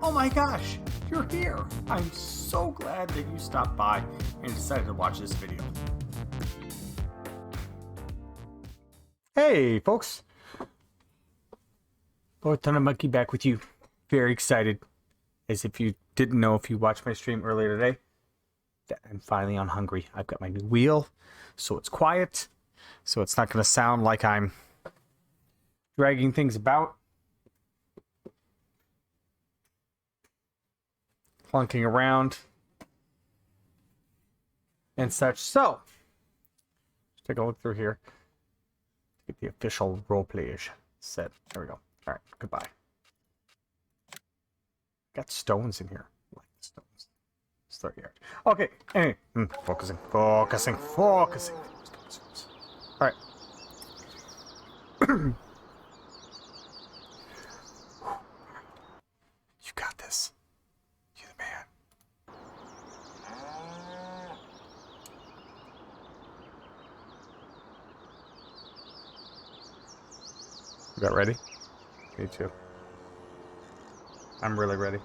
Oh my gosh, you're here! I'm so glad that you stopped by and decided to watch this video. Hey folks! Lord Thunder Monkey back with you. Very excited. As if you didn't know if you watched my stream earlier today, that I'm finally on Hungary. I've got my new wheel, so it's quiet. So it's not going to sound like I'm dragging things about. Clunking around and such. So let's take a look through here. Get the official roleplay-ish set. There we go. All right, goodbye. Got stones in here. I like the stones. Start here. Okay. Anyway, focusing. All right. You got this. You're the man. You got ready? Me too. I'm really ready.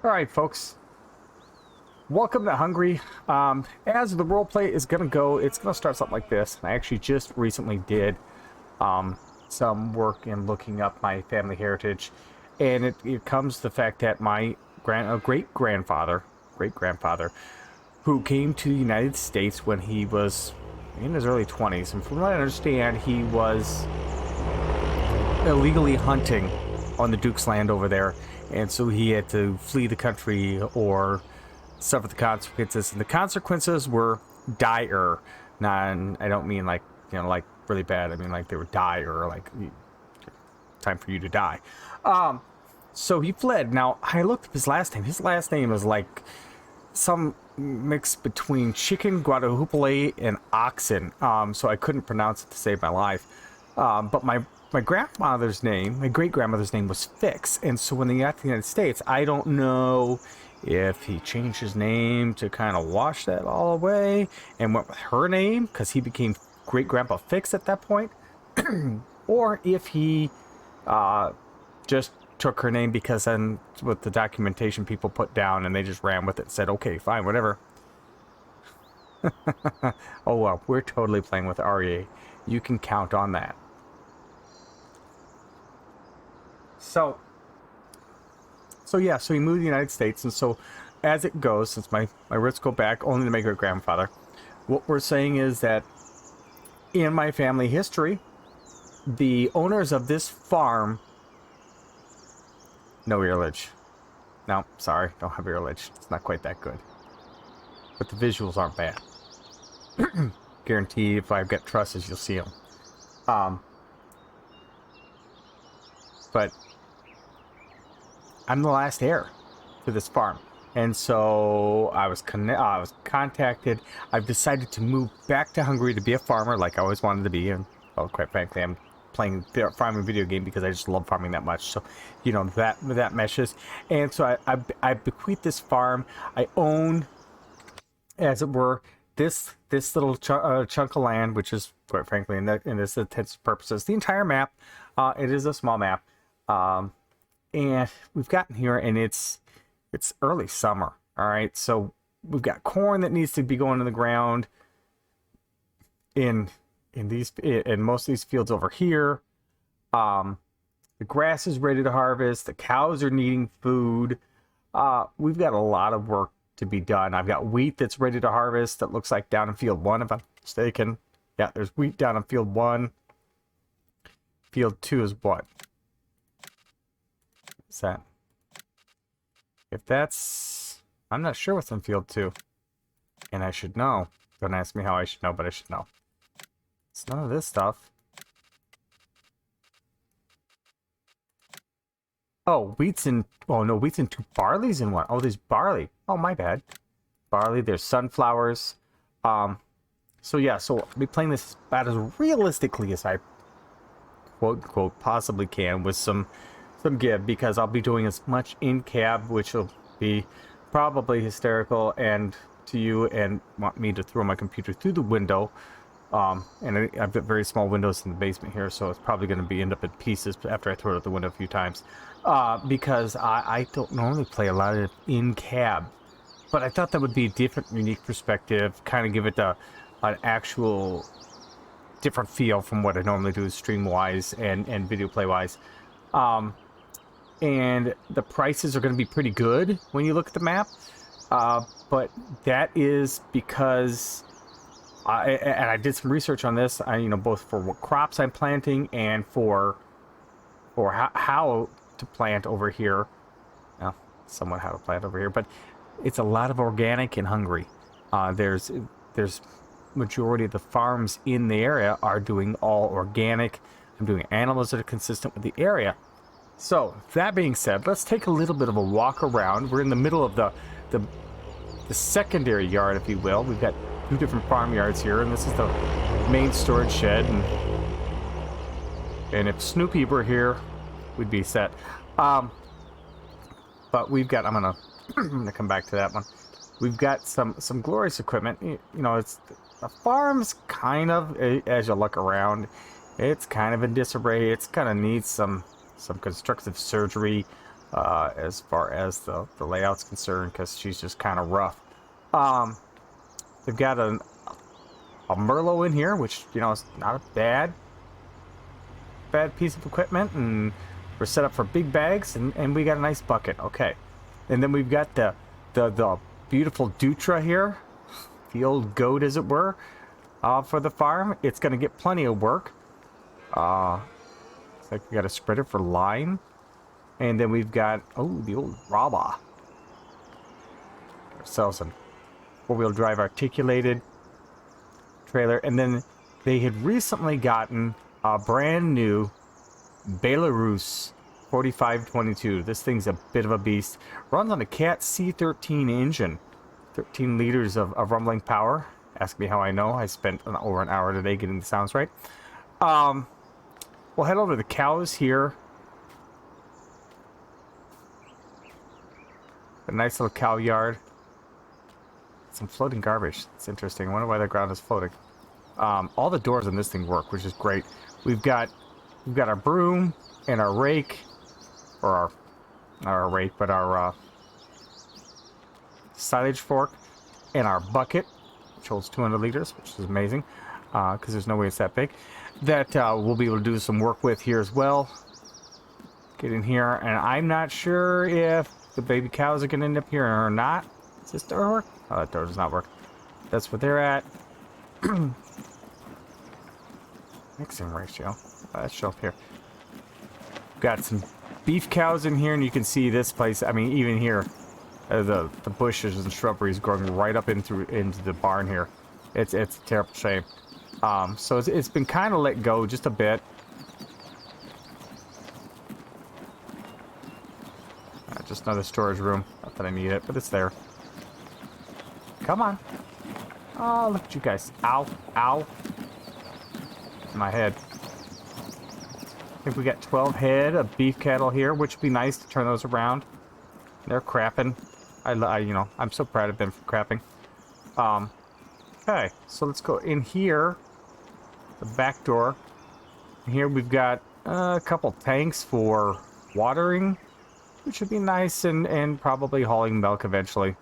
Alright, folks. Welcome to Hungary. As the roleplay is going to go, it's going to start something like this. I actually just recently did some work in looking up my family heritage. And it comes to the fact that my great-grandfather, who came to the United States when he was in his early 20s, and from what I understand, he was illegally hunting on the Duke's land over there, and so he had to flee the country or suffer the consequences, and the consequences were dire. Now, I don't mean like, you know, like really bad. I mean like they were dire, like time for you to die. So he fled. Now I looked up his last name. His last name is like some mix between chicken, Guadalupe, and oxen. So I couldn't pronounce it to save my life. But my grandmother's name, my great-grandmother's name was Fix. And so when he got to the United States, I don't know if he changed his name to kind of wash that all away and went with her name because he became Great-Grandpa Fix at that point. Or if he just took her name because then with the documentation people put down and they just ran with it and said, okay, fine, whatever. Oh, well, we're totally playing with REA. You can count on that. So yeah, so he moved to the United States, and so as it goes, since my roots go back only to my great-grandfather, what we're saying is that in my family history, the owners of this farm, no earlage. No, sorry, don't have earlage. It's not quite that good. But the visuals aren't bad. Guarantee if I've got trusses, you'll see them. But I'm the last heir to this farm, and so I was contacted. I've decided to move back to Hungary to be a farmer, like I always wanted to be. And well, quite frankly, I'm playing the farming video game because I just love farming that much. So, you know, that meshes. And so I bequeath this farm. I own, as it were, this little chunk of land, which is quite frankly, in this intents purposes, the entire map. It is a small map. And we've gotten here, and it's early summer. All right, so we've got corn that needs to be going in the ground in most of these fields over here. The grass is ready to harvest. The cows are needing food. We've got a lot of work to be done. I've got wheat that's ready to harvest. That looks like down in field 1, if I'm mistaken. Yeah, there's wheat down in field 1. Field 2 is what? What's that? If that's... I'm not sure what's in field 2. And I should know. Don't ask me how I should know, but I should know. It's none of this stuff. Oh, wheat's in... Oh, no, wheat's in 2. Barley's in 1. Oh, there's barley. Oh, my bad. Barley, there's sunflowers. So, yeah, so I'll be playing this about as realistically as I quote-unquote possibly can with some give, because I'll be doing as much in cab, which will be probably hysterical and to you and want me to throw my computer through the window And I've got very small windows in the basement here, so it's probably going to be end up in pieces after I throw it out the window a few times. Because I don't normally play a lot of in-cab. But I thought that would be a different, unique perspective, kind of give it an actual different feel from what I normally do stream-wise and video play-wise. And the prices are going to be pretty good when you look at the map. But that is because... and I did some research on this, you know, both for what crops I'm planting and for how to plant over here. Well, somewhat how to plant over here, but it's a lot of organic in Hungary. There's majority of the farms in the area are doing all organic. I'm doing animals that are consistent with the area. So that being said, let's take a little bit of a walk around. We're in the middle of the secondary yard, if you will. We've got 2 different farmyards here, and this is the main storage shed. And if Snoopy were here, we'd be set. But we've got, I'm gonna come back to that one. We've got some glorious equipment. You know, it's the farm's kind of, as you look around, it's kind of in disarray. It's kind of needs some constructive surgery as far as the layout's concerned, because she's just kind of rough. They've got a Merlot in here, which, you know, is not a bad piece of equipment, and we're set up for big bags, and we got a nice bucket. Okay, and then we've got the beautiful Dutra here, the old goat, as it were, for the farm. It's going to get plenty of work. Looks like we got a spreader for line, and then we've got the old Raba. Ourselves a 4-wheel drive articulated trailer, and then they had recently gotten a brand new Belarus 4522. This thing's a bit of a beast. Runs on a Cat C13 engine, 13 liters of rumbling power. Ask me how I know. I spent over an hour today getting the sounds right. We'll head over to the cows here. A nice little cow yard. Some floating garbage. It's interesting. I wonder why the ground is floating. All the doors in this thing work, which is great. We've got our broom and our rake, or not our rake, but our silage fork, and our bucket, which holds 200 liters, which is amazing, because there's no way it's that big. That we'll be able to do some work with here as well. Get in here, and I'm not sure if the baby cows are going to end up here or not. Does this door work? Oh, that door does not work. That's where they're at. Mixing ratio. Let's show up here. Got some beef cows in here, and you can see this place. I mean, even here, the bushes and shrubbery is growing right up into the barn here. It's a terrible shame. So it's been kind of let go just a bit. Just another storage room. Not that I need it, but it's there. Come on. Oh, look at you guys. Ow. Ow. My head. I think we got 12 head of beef cattle here, which would be nice to turn those around. They're crapping. You know, I'm so proud of them for crapping. Okay, so let's go in here. The back door. Here we've got a couple tanks for watering, which would be nice, and probably hauling milk eventually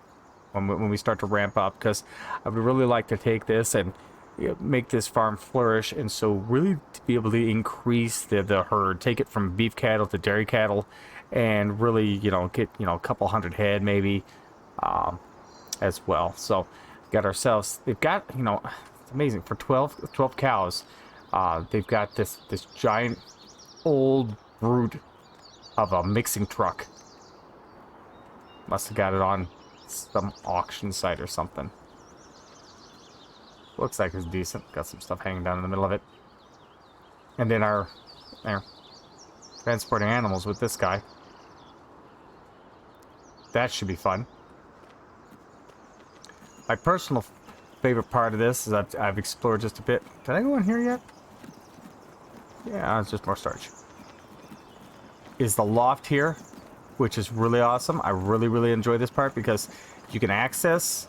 when we start to ramp up, because I would really like to take this and, you know, make this farm flourish, and so really to be able to increase the herd, take it from beef cattle to dairy cattle, and really, you know, get, you know, a couple hundred head maybe as well. So got ourselves, they've got, you know, it's amazing, for 12 cows, they've got this giant old brute of a mixing truck. Must have got it on some auction site or something. Looks like it's decent. Got some stuff hanging down in the middle of it. And then our transporting animals with this guy. That should be fun. My personal favorite part of this is that I've explored just a bit. Did I go in here yet? Yeah, it's just more storage. Is the loft here, which is really awesome. I really enjoy this part because you can access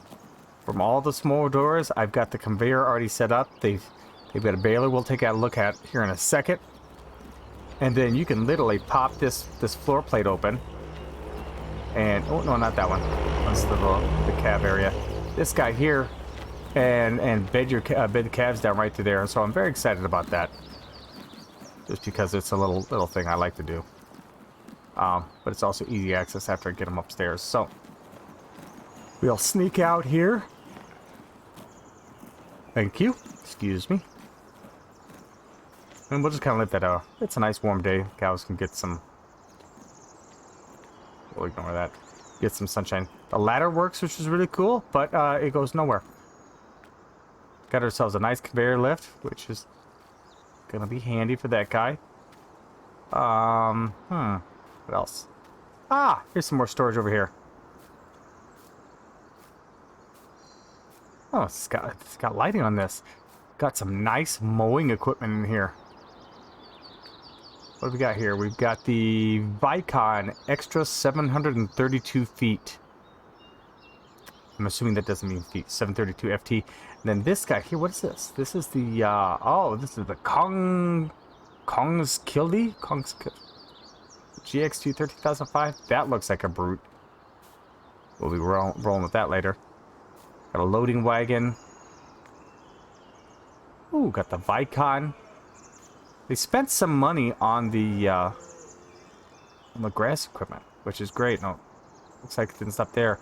from all the small doors. I've got the conveyor already set up. They've They've got a baler we'll take a look at here in a second. And then you can literally pop this floor plate open. And, oh, no, not that one. That's the cab area. This guy here. And bed the calves down right through there. And so I'm very excited about that. Just because it's a little thing I like to do. But it's also easy access after I get them upstairs. So, we'll sneak out here. Thank you. Excuse me. And we'll just kind of let that out. It's a nice warm day. Cows can get some... We'll ignore that. Get some sunshine. The ladder works, which is really cool, but it goes nowhere. Got ourselves a nice conveyor lift, which is gonna be handy for that guy. What else? Ah, here's some more storage over here. Oh, it's got lighting on this. Got some nice mowing equipment in here. What do we got here? We've got the Vicon Extra 732 feet. I'm assuming that doesn't mean feet. 732 FT. And then this guy here, what is this? This is the, this is the Kong's Kildy? GX2 13005. That looks like a brute. We'll be rolling with that later. Got a loading wagon. Ooh, got the Vicon. They spent some money on the grass equipment, which is great. No, looks like it didn't stop there.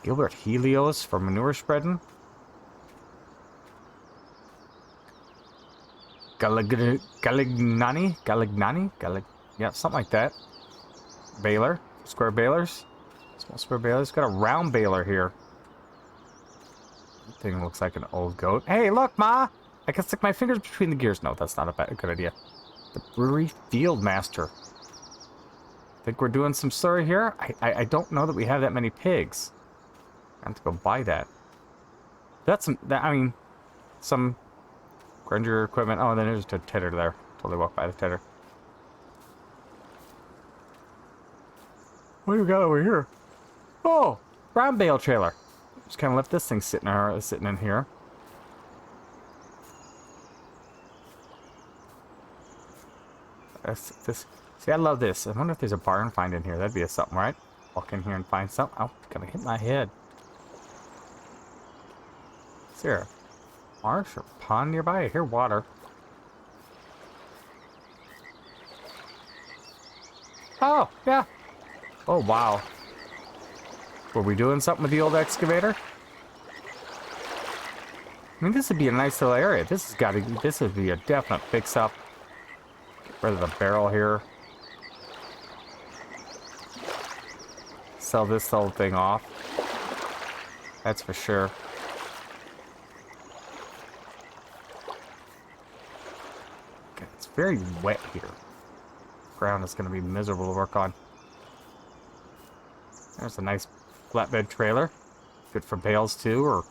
Gilbert Helios for manure spreading. Galignani? Yeah, something like that. Baler. Square balers. Small square balers. Got a round baler here. Thing looks like an old goat. Hey, look, Ma! I can stick my fingers between the gears. No, that's not a good idea. The brewery field master. Think we're doing some story here? I don't know that we have that many pigs. I have to go buy that. That's some Granger equipment. Oh, then there's a tedder there. Totally walk by the tedder. What do we got over here? Oh, brown bale trailer. Just kind of left this thing sitting in here. See, I love this. I wonder if there's a barn find in here. That'd be something, right? Walk in here and find something. Oh, gonna hit my head. Is there a marsh or pond nearby? I hear water. Oh, yeah. Oh, wow. Were we doing something with the old excavator? I mean, this would be a nice little area. This would be a definite fix-up. Get rid of the barrel here. Sell this whole thing off. That's for sure. Okay, it's very wet here. Ground is going to be miserable to work on. There's a nice flatbed trailer. Good for bales too, or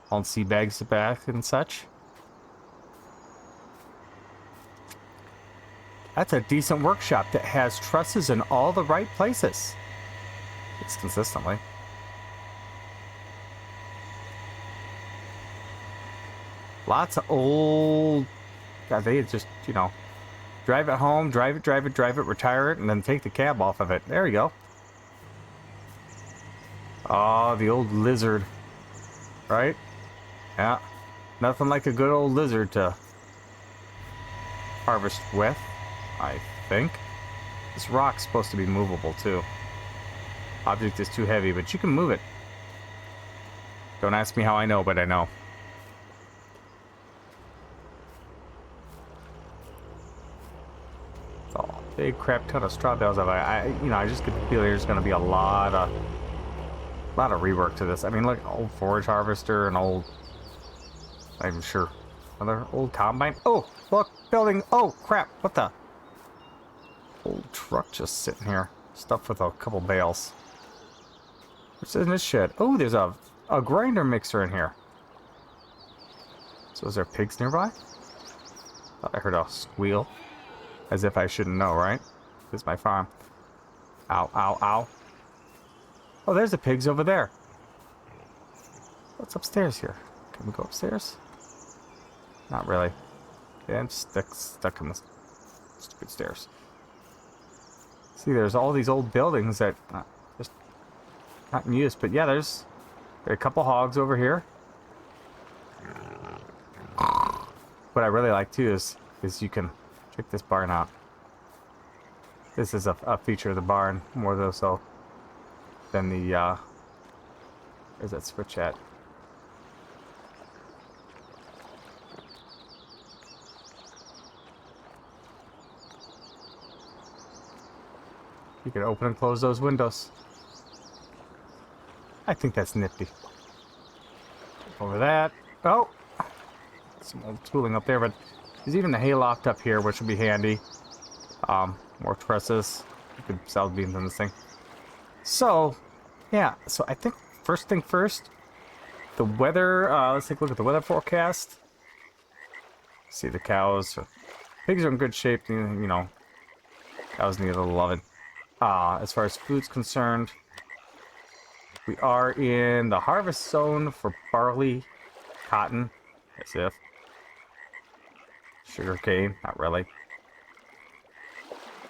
hauling sea bags back and such. That's a decent workshop that has trusses in all the right places. It's consistently. Lots of old... God, they just, you know, drive it home, drive it, retire it, and then take the cab off of it. There you go. Oh, the old lizard. Right? Yeah. Nothing like a good old lizard to harvest with, I think. This rock's supposed to be movable, too. Object is too heavy, but you can move it. Don't ask me how I know, but I know. Oh, big crap ton of straw bales. I just get the feeling there's going to be a lot of rework to this. I mean, look, old forage harvester and old... I'm even sure. Another old combine. Oh, look, building. Oh, crap. What the? Old truck just sitting here. Stuffed with a couple bales. What's in this shed? Oh, there's a grinder mixer in here. So is there pigs nearby? Thought I heard a squeal. As if I shouldn't know, right? This is my farm. Ow, ow, ow. Oh, there's the pigs over there. What's upstairs here? Can we go upstairs? Not really. Yeah, I'm stuck in the stupid stairs. See, there's all these old buildings that just not in use. But yeah, there's a couple hogs over here. What I really like too is you can check this barn out. This is a feature of the barn more though so than the where's that switch at? You can open and close those windows. I think that's nifty. Over that. Oh! Some old tooling up there, but there's even the hay loft up here, which will be handy. More trusses. You could sell beams on this thing. So, yeah. So I think first thing first, the weather. Let's take a look at the weather forecast. See the cows. Pigs are in good shape. You know, cows need a little loving. As far as food's concerned, we are in the harvest zone for barley, cotton, as if. Sugarcane, not really.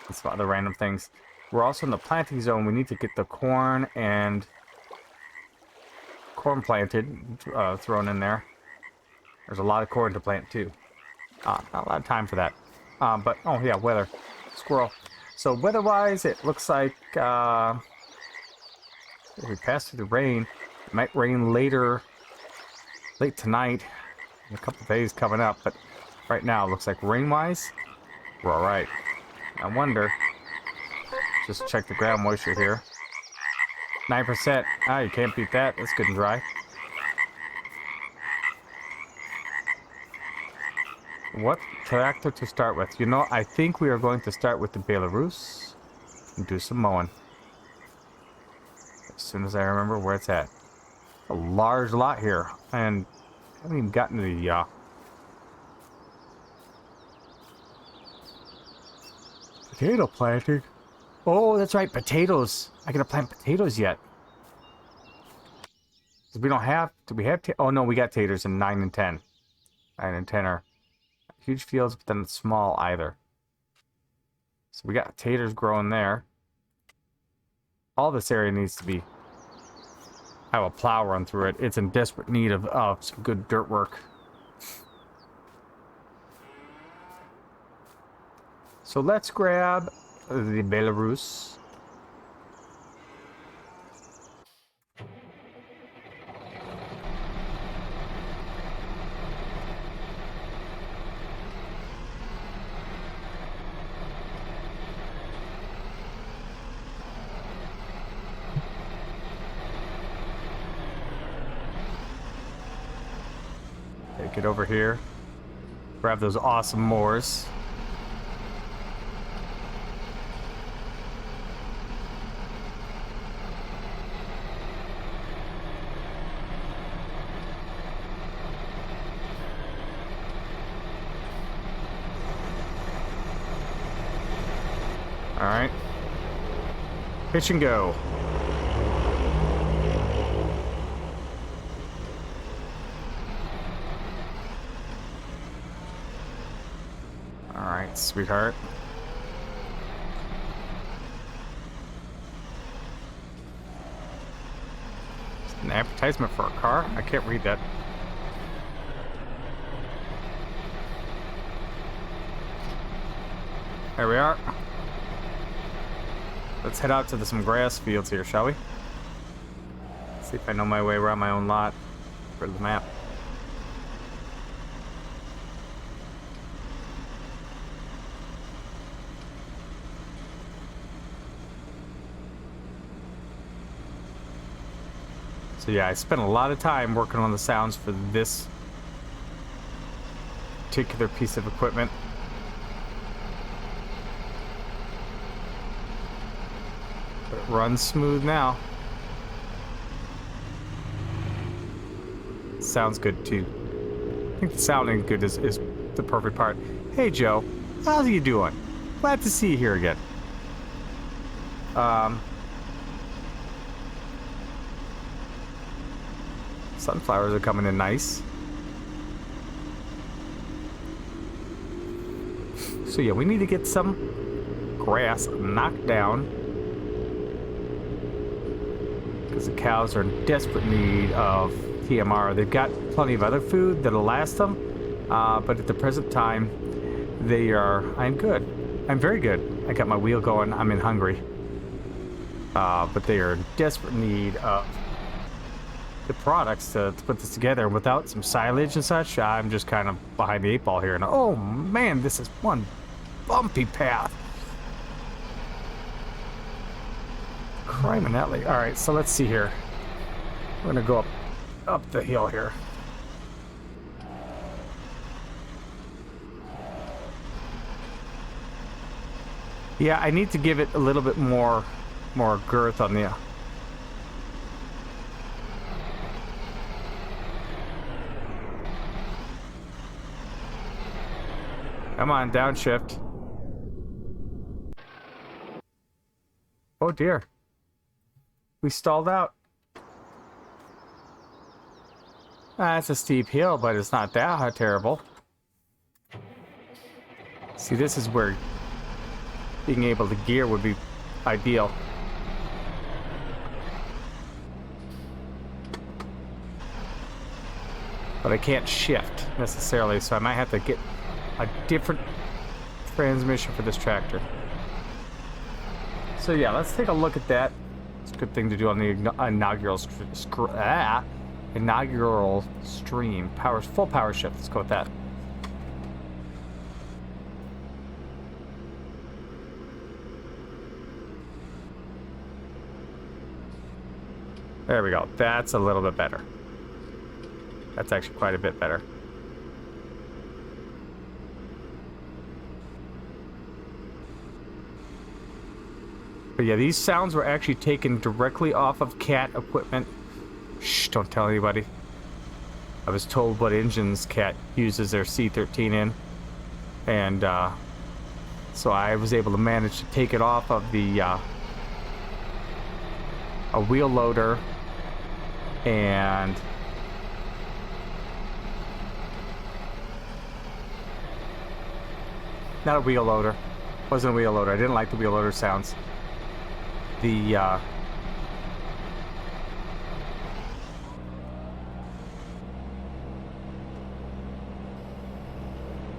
And some other random things. We're also in the planting zone. We need to get the corn and corn planted, thrown in there. There's a lot of corn to plant too. Not a lot of time for that. But, oh yeah, weather. Squirrel. So weather-wise, it looks like if we pass through the rain, it might rain late tonight, in a couple of days coming up, but right now it looks like rain-wise, we're alright. I wonder, just check the ground moisture here. 9%, you can't beat that, that's good and dry. What tractor to start with? You know, I think we are going to start with the Belarus and do some mowing. As soon as I remember where it's at. A large lot here, and I haven't even gotten to the potato planting. Oh, that's right, potatoes. I gotta plant potatoes yet. Because we don't have. Do we have? Oh no, we got taters in 9 and 10. 9 and 10 are huge fields, but then it's small either. So we got taters growing there. All this area needs to be have a plow run through it. It's in desperate need of some good dirt work. So let's grab the Belarus. Get over here, grab those awesome moors. All right, pitch and go. Alright, sweetheart. It's an advertisement for a car? I can't read that. There we are. Let's head out to some grass fields here, shall we? See if I know my way around my own lot. Go to the map. So yeah, I spent a lot of time working on the sounds for this particular piece of equipment. But it runs smooth now. Sounds good too. I think the sounding good is the perfect part. Hey Joe, how are you doing? Glad to see you here again. Sunflowers are coming in nice. So yeah, we need to get some grass knocked down, because the cows are in desperate need of TMR. They've got plenty of other food that'll last them, but at the present time, I'm good. I'm very good. I got my wheel going. I'm in Hungary. But they are in desperate need of the products to put this together. And without some silage and such, I'm just kind of behind the 8 ball here. And oh man, this is one bumpy path. Criminelli. All right, so let's see here. We're gonna go up the hill here. Yeah, I need to give it a little bit more girth on the. Come on, downshift. Oh dear. We stalled out. It's a steep hill, but it's not that terrible. See, this is where being able to gear would be ideal. But I can't shift necessarily, so I might have to get a different transmission for this tractor. So yeah, let's take a look at that. It's a good thing to do on the inaugural stream. Full power shift. Let's go with that. There we go. That's a little bit better. That's actually quite a bit better. But yeah, these sounds were actually taken directly off of Cat equipment. Shh, don't tell anybody. I was told what engines Cat uses their C13 in. And so I was able to manage to take it off of the a wheel loader and not a wheel loader. Wasn't a wheel loader. I didn't like the wheel loader sounds. The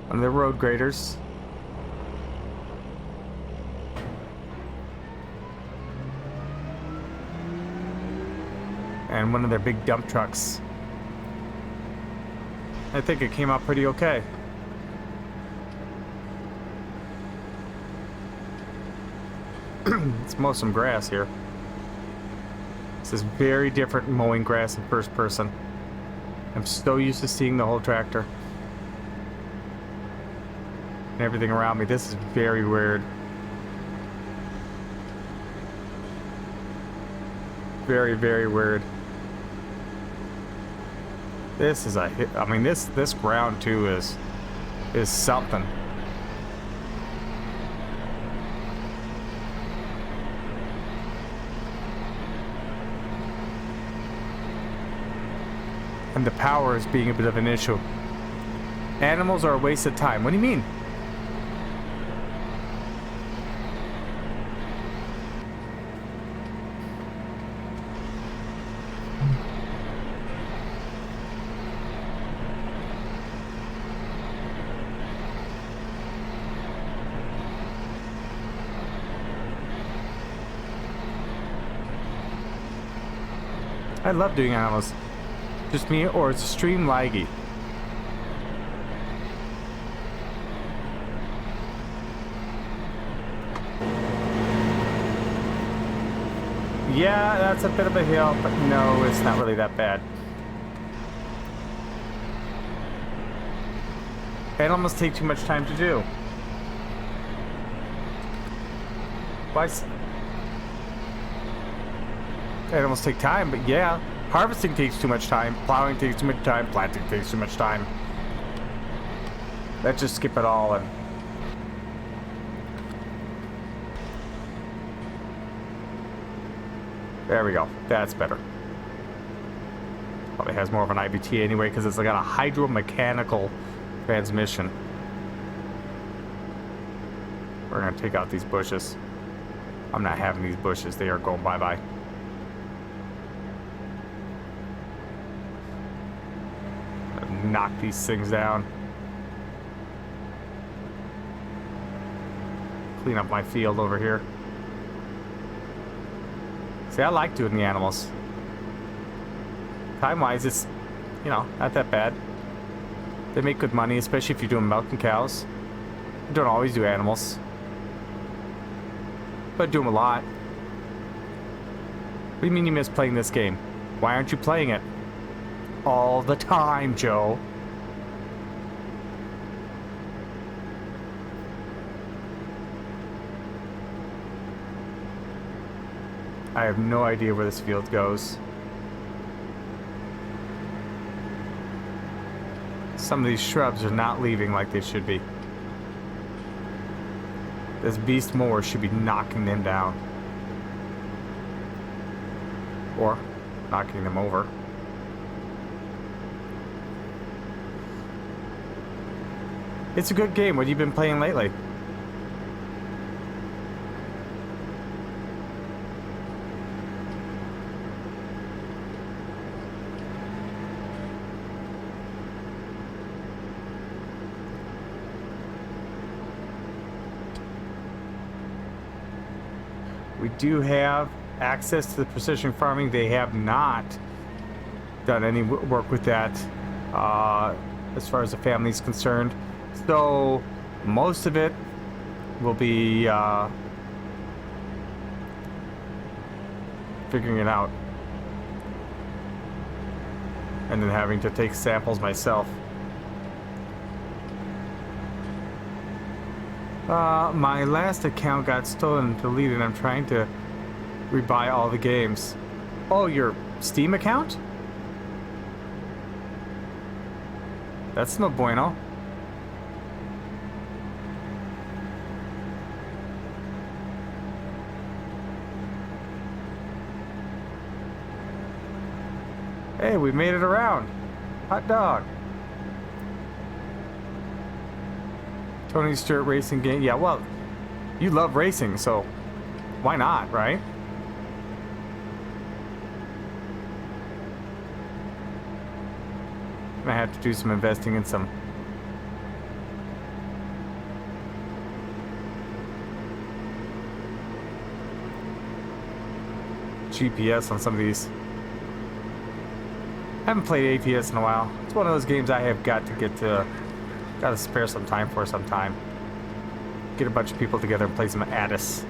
one of the road graders. And one of their big dump trucks. I think it came out pretty okay. Let's mow some grass here. This is very different mowing grass in first person. I'm so used to seeing the whole tractor and everything around me. This is very weird. Very, very weird. This is I mean, this ground too is something. And the power is being a bit of an issue. Animals are a waste of time. What do you mean? I love doing animals. Just me, or it's stream laggy. Yeah, that's a bit of a hill, but no, it's not really that bad. Animals take too much time to do. Why? Animals take time, but yeah. Harvesting takes too much time, plowing takes too much time, planting takes too much time. Let's just skip it all and... There we go. That's better. Probably has more of an IBT anyway, because it's got a hydromechanical transmission. We're gonna take out these bushes. I'm not having these bushes. They are going bye-bye. Knock these things down. Clean up my field over here. See, I like doing the animals. Time-wise, it's, you know, not that bad. They make good money, especially if you're doing milk and cows. You don't always do animals, but I do them a lot. What do you mean you miss playing this game? Why aren't you playing it? All the time, Joe. I have no idea where this field goes. Some of these shrubs are not leaving like they should be. This beast mower should be knocking them down. Or knocking them over. It's a good game. What have you been playing lately? We do have access to the precision farming. They have not done any work with that as far as the family is concerned. So most of it will be figuring it out and then having to take samples myself. My last account got stolen and deleted. I'm trying to rebuy all the games. Oh, your Steam account? That's no bueno. Hey, we made it around. Hot dog. Tony Stewart racing game. Yeah, well, you love racing, so why not, right? I have to do some investing in some GPS on some of these. I haven't played APS in a while. It's one of those games I have got to spare some time for sometime. Get a bunch of people together and play some Addis.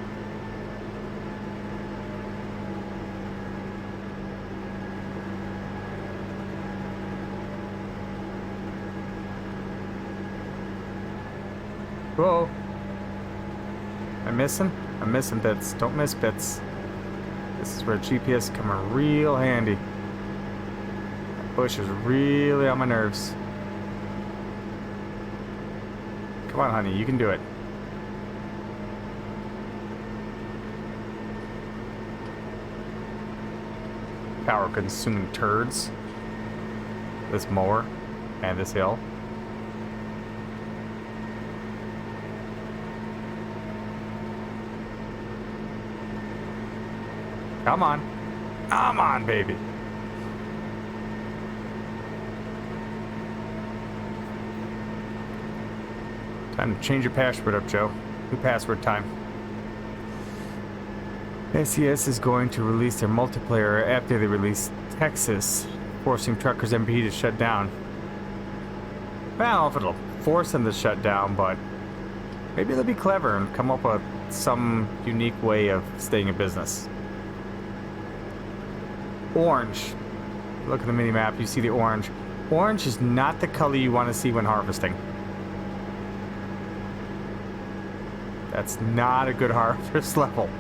Whoa. Am I missing? I'm missing bits. Don't miss bits. This is where GPS come in real handy. That bush is really on my nerves. Come on, honey, you can do it. Power-consuming turds. This mower and this hill. Come on. Come on, baby. Time to change your password up, Joe. New password time. SES is going to release their multiplayer after they release Texas, forcing Truckers MP to shut down. Well, I don't know if it'll force them to shut down, but maybe they'll be clever and come up with some unique way of staying in business. Orange. Look at the mini map, you see the orange. Orange is not the color you want to see when harvesting. That's not a good harvest level.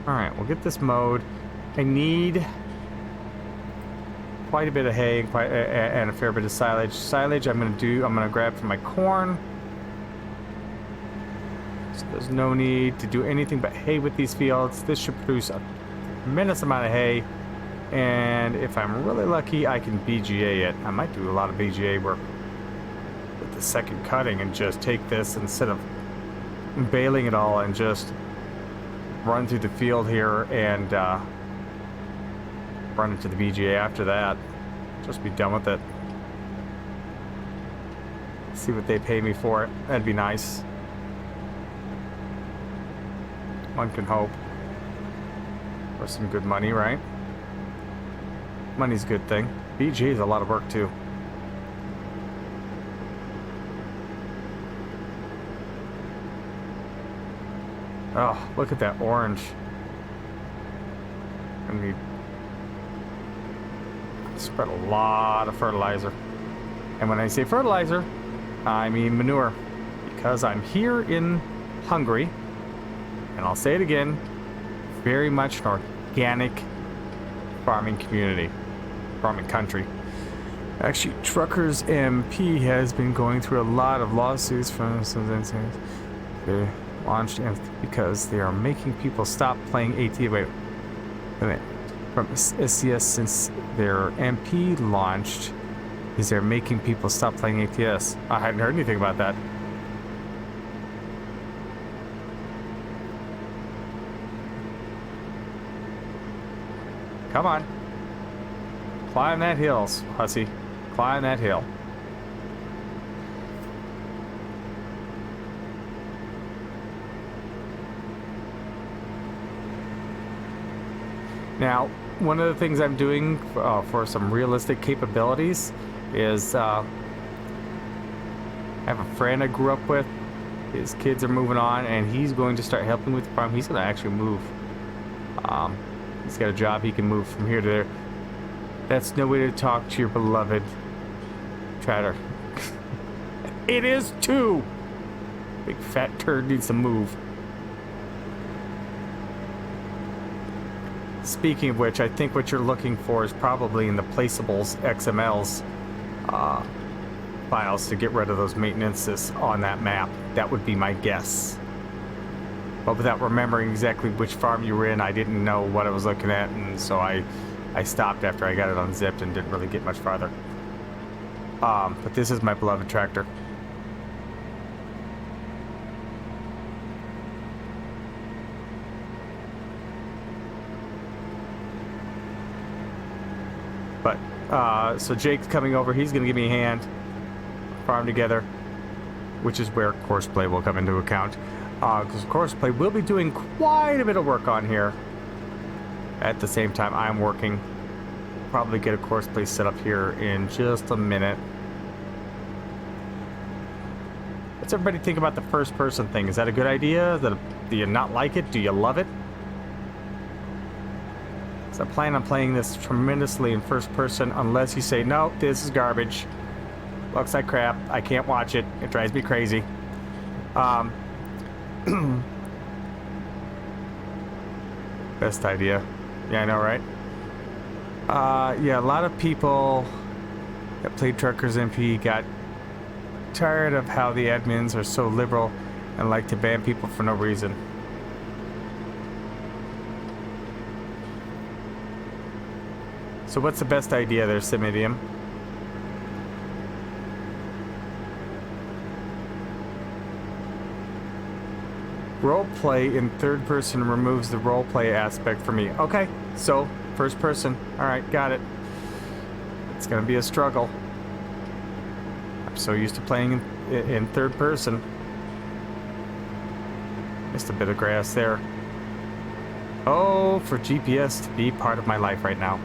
Alright, we'll get this mowed. I need quite a bit of hay and a fair bit of silage. Silage I'm gonna grab from my corn. So there's no need to do anything but hay with these fields. This should produce a tremendous amount of hay. And if I'm really lucky, I can BGA it. I might do a lot of BGA work with the second cutting and just take this instead of baling it all and just run through the field here and run into the BGA after that. Just be done with it. See what they pay me for it. That'd be nice. One can hope. For some good money, right? Money's a good thing. BGA is a lot of work too. Oh, look at that orange. I need to spread a lot of fertilizer. And when I say fertilizer, I mean manure. Because I'm here in Hungary, and I'll say it again, very much an organic farming community, farming country. Actually, Truckers MP has been going through a lot of lawsuits from they launched because they are making people stop playing ATS. Wait a minute. From SCS since their MP launched, is they're making people stop playing ATS. I hadn't heard anything about that. Come on. Climb that hill, hussy. Climb that hill. Now, one of the things I'm doing for some realistic capabilities is I have a friend I grew up with. His kids are moving on, and he's going to start helping with the farm. He's going to actually move. He's got a job. He can move from here to there. That's no way to talk to your beloved Chatter. It is too. Big fat turd needs to move. Speaking of which, I think what you're looking for is probably in the placeables XMLs files to get rid of those maintenances on that map. That would be my guess. But without remembering exactly which farm you were in, I didn't know what I was looking at, and so I stopped after I got it unzipped and didn't really get much farther. But this is my beloved tractor. But, so Jake's coming over. He's going to give me a hand. Farm together. Which is where Courseplay will come into account. Because Courseplay will be doing quite a bit of work on here. At the same time I'm working. Probably get a Courseplay set up here in just a minute. What's everybody think about the first person thing? Is that a good idea? Do you not like it? Do you love it? So I plan on playing this tremendously in first person unless you say, no, this is garbage. Looks like crap. I can't watch it. It drives me crazy. Best idea. Yeah, I know, right? Yeah, a lot of people that played Truckers MP got tired of how the admins are so liberal and like to ban people for no reason. So what's the best idea there, Simidium? Roleplay in third person removes the roleplay aspect for me. Okay, so first person. Alright, got it. It's gonna be a struggle. I'm so used to playing in third person. Missed a bit of grass there. Oh, for GPS to be part of my life right now.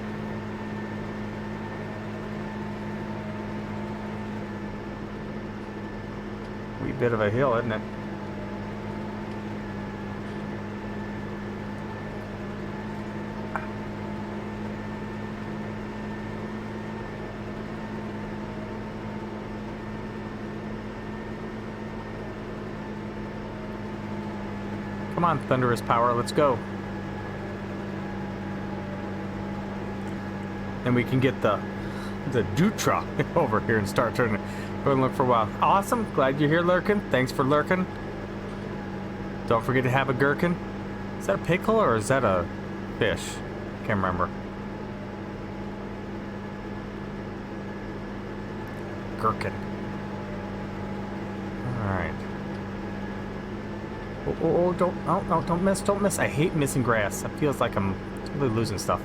Wee bit of a hill, isn't it? Come on, thunderous power, let's go. And we can get the Dutra over here and start turning. Go and look for a while. Awesome, glad you're here, Lurkin. Thanks for lurking. Don't forget to have a gherkin. Is that a pickle or is that a fish? Can't remember. Gherkin. Alright. Oh, don't miss. I hate missing grass. It feels like I'm really losing stuff.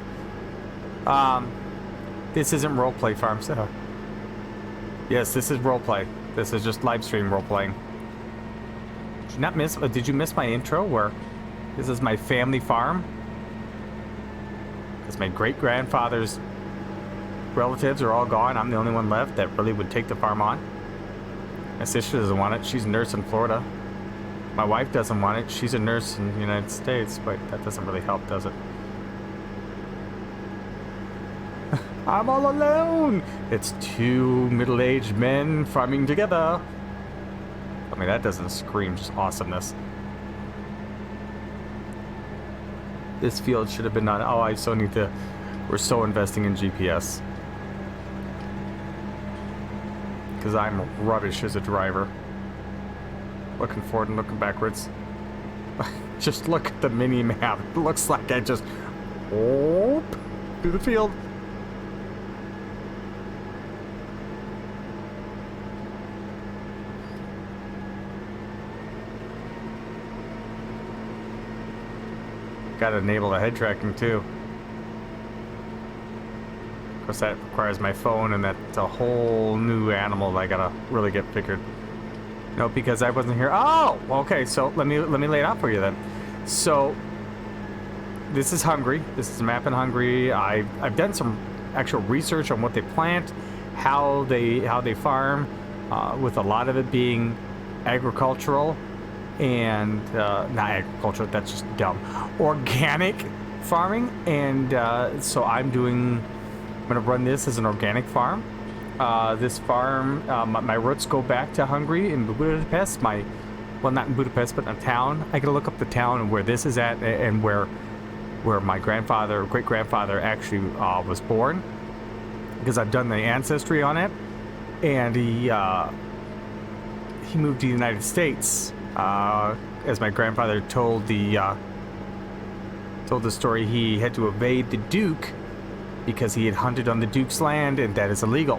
This isn't roleplay farm, so... Yes, this is roleplay. This is just live stream roleplaying. Did you miss my intro where this is my family farm? Because my great-grandfather's relatives are all gone. I'm the only one left that really would take the farm on. My sister doesn't want it. She's a nurse in Florida. My wife doesn't want it. She's a nurse in the United States, but that doesn't really help, does it? I'm all alone! It's two middle-aged men farming together. I mean, that doesn't scream just awesomeness. This field should have been done. Oh, I so need to... We're so investing in GPS. Because I'm rubbish as a driver. Looking forward and looking backwards. Just look at the mini-map. It looks like I just... Oh, through the field. Gotta enable the head tracking too. Of course that requires my phone, and that's a whole new animal that I gotta really get figured. No, because I wasn't here. Oh, okay. So let me lay it out for you then. So this is Hungary. This is a map in Hungary. I've done some actual research on what they plant, how they farm, with a lot of it being agricultural. And not agriculture, that's just dumb, organic farming. And so I'm gonna run this as an organic farm. This farm, my roots go back to Hungary in Budapest. Well, not in Budapest, but in a town. I gotta look up the town and where this is at, and where my great grandfather actually was born, because I've done the ancestry on it. And he moved to the United States. As my grandfather told the story, he had to evade the Duke because he had hunted on the Duke's land, and that is illegal.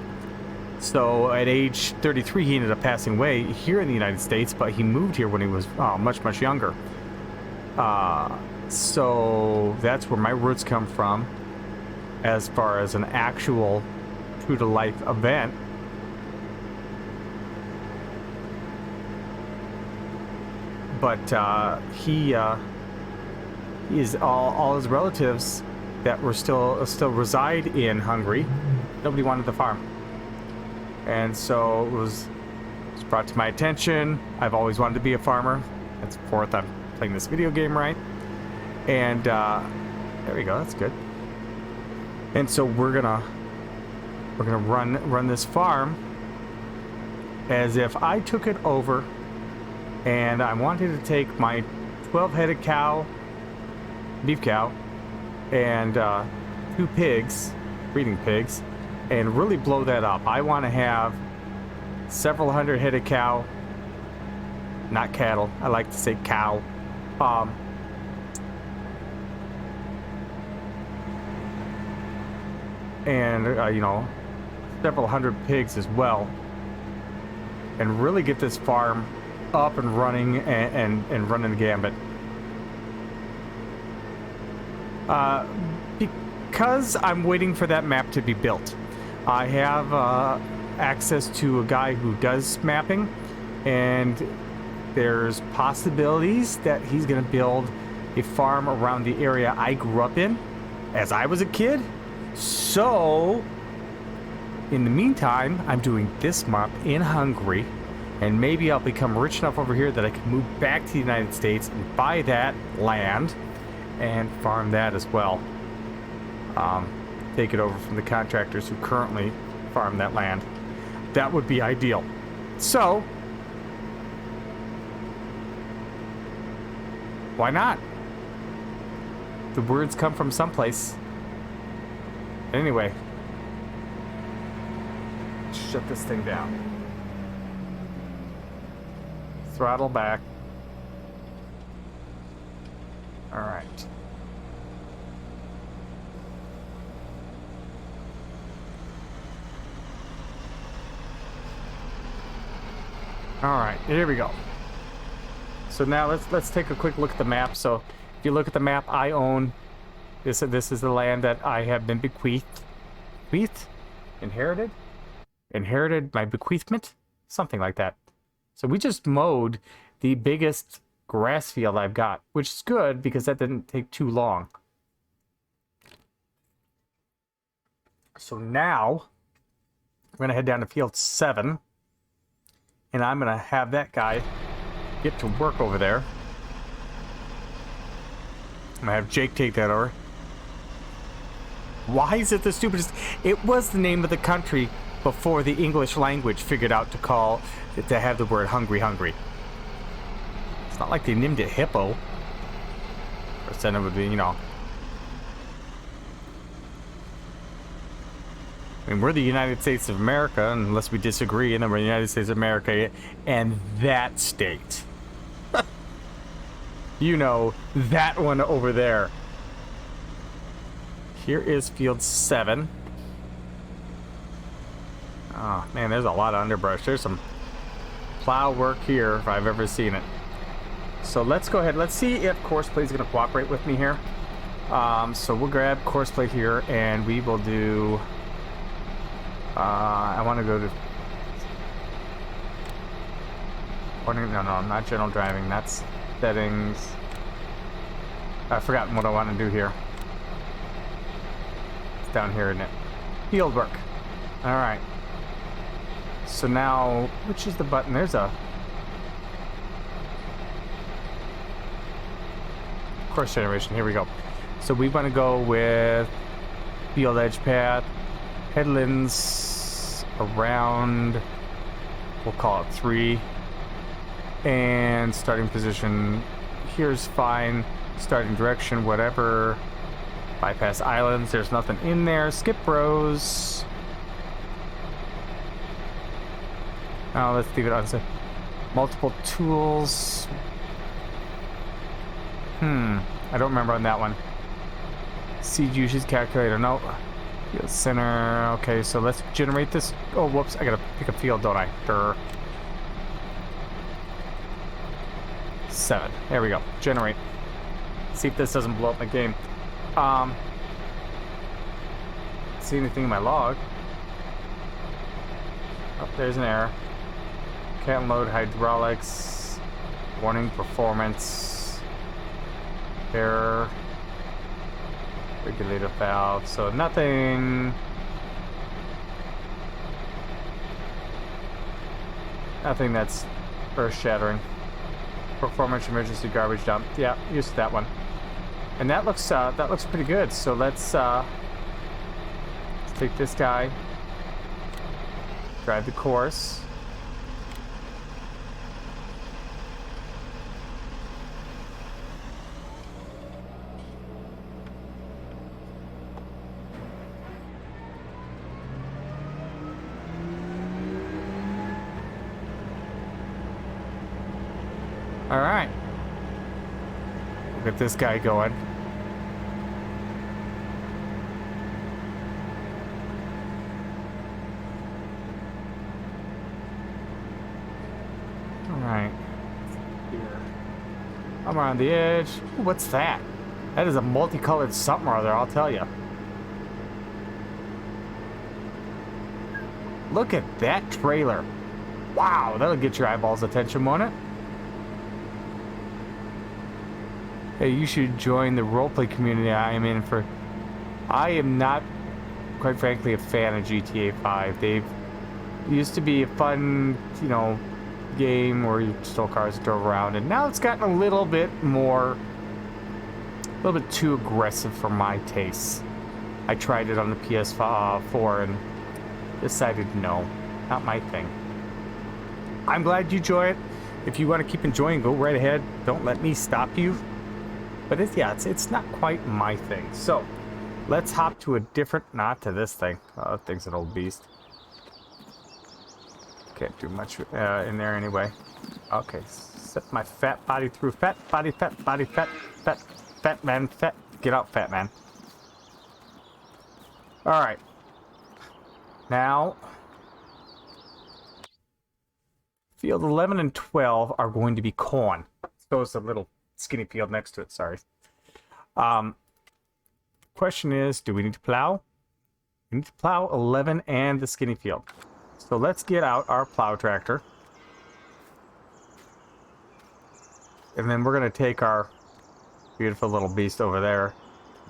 So at age 33, he ended up passing away here in the United States, but he moved here when he was much younger. So that's where my roots come from, as far as an actual true-to-life event. But he is all his relatives that were still reside in Hungary. Nobody wanted the farm, and so it was brought to my attention. I've always wanted to be a farmer. That's fourth I'm playing this video game, right? And there we go. That's good. And so we're gonna run this farm as if I took it over. And I wanted to take my 12-headed beef cow, and 2 pigs, breeding pigs, and really blow that up. I want to have several hundred-headed cow, not cattle. I like to say cow. And you know, several hundred pigs as well, and really get this farm up and running and running the gambit. Because I'm waiting for that map to be built. I have access to a guy who does mapping, and there's possibilities that he's going to build a farm around the area I grew up in as I was a kid. So in the meantime, I'm doing this map in Hungary. And maybe I'll become rich enough over here that I can move back to the United States and buy that land and farm that as well. Take it over from the contractors who currently farm that land. That would be ideal. So, why not? The words come from someplace. Anyway, shut this thing down. Throttle back. All right. All right, here we go. So now let's take a quick look at the map. So if you look at the map, I own this. This is the land that I have been bequeathed, inherited, my bequeathment, something like that. So we just mowed the biggest grass field I've got, which is good because that didn't take too long. So now I'm gonna head down to field 7, and I'm gonna have that guy get to work over there. I'm gonna have Jake take that over. Why is it the stupidest? It was the name of the country before the English language figured out to have the word hungry. It's not like they named it hippo. Or said it would be, you know. I mean, we're the United States of America, unless we disagree, and then we're the United States of America and that state. You know, that one over there. Here is field 7. Oh, man, there's a lot of underbrush. There's some plow work here, if I've ever seen it. So let's go ahead. Let's see if Courseplay is going to cooperate with me here. So we'll grab Courseplay here, and we will do... I want to go to... No, not general driving. That's settings. I've forgotten what I want to do here. It's down here, isn't it? Field work. Alright. So now, which is the button? There's a... course generation. Here we go. So we want to go with field edge path, headlands around, we'll call it 3, and starting position here's fine, starting direction whatever, bypass islands, there's nothing in there, skip rows. Now let's leave it on. So multiple tools. I don't remember on that one. Seed usage calculator. No. Field center. Okay, so let's generate this. Oh, whoops. I gotta pick a field, don't I? Durr. 7. There we go. Generate. See if this doesn't blow up my game. See anything in my log? Oh, there's an error. Can't load hydraulics. Warning performance. Error. Regulator valve. So nothing. Nothing that's earth-shattering. Performance emergency garbage dump. Yeah, used that one. And that looks pretty good. So let's take this guy. Drive the course. All right. We'll get this guy going. All right. Here. I'm around the edge. Ooh, what's that? That is a multicolored something or other, I'll tell you. Look at that trailer. Wow, that'll get your eyeballs' attention, won't it? Hey, you should join the roleplay community I am in for. I am not, quite frankly, a fan of GTA 5. They've used to be a fun, you know, game where you stole cars and drove around, and now it's gotten a little bit too aggressive for my tastes. I tried it on the PS4 and decided no, not my thing. I'm glad you enjoy it. If you want to keep enjoying, go right ahead. Don't let me stop you. But it's not quite my thing. So let's hop to a different, not to this thing. Oh, that thing's an old beast. Can't do much in there anyway. Okay, set my fat body through fat body, fat body, fat man, fat. Get out, fat man. All right. Now, Field 11 and 12 are going to be corn. So it's a little skinny field next to it, sorry. Question is, do we need to plow? We need to plow 11 and the skinny field. So let's get out our plow tractor. And then we're going to take our beautiful little beast over there,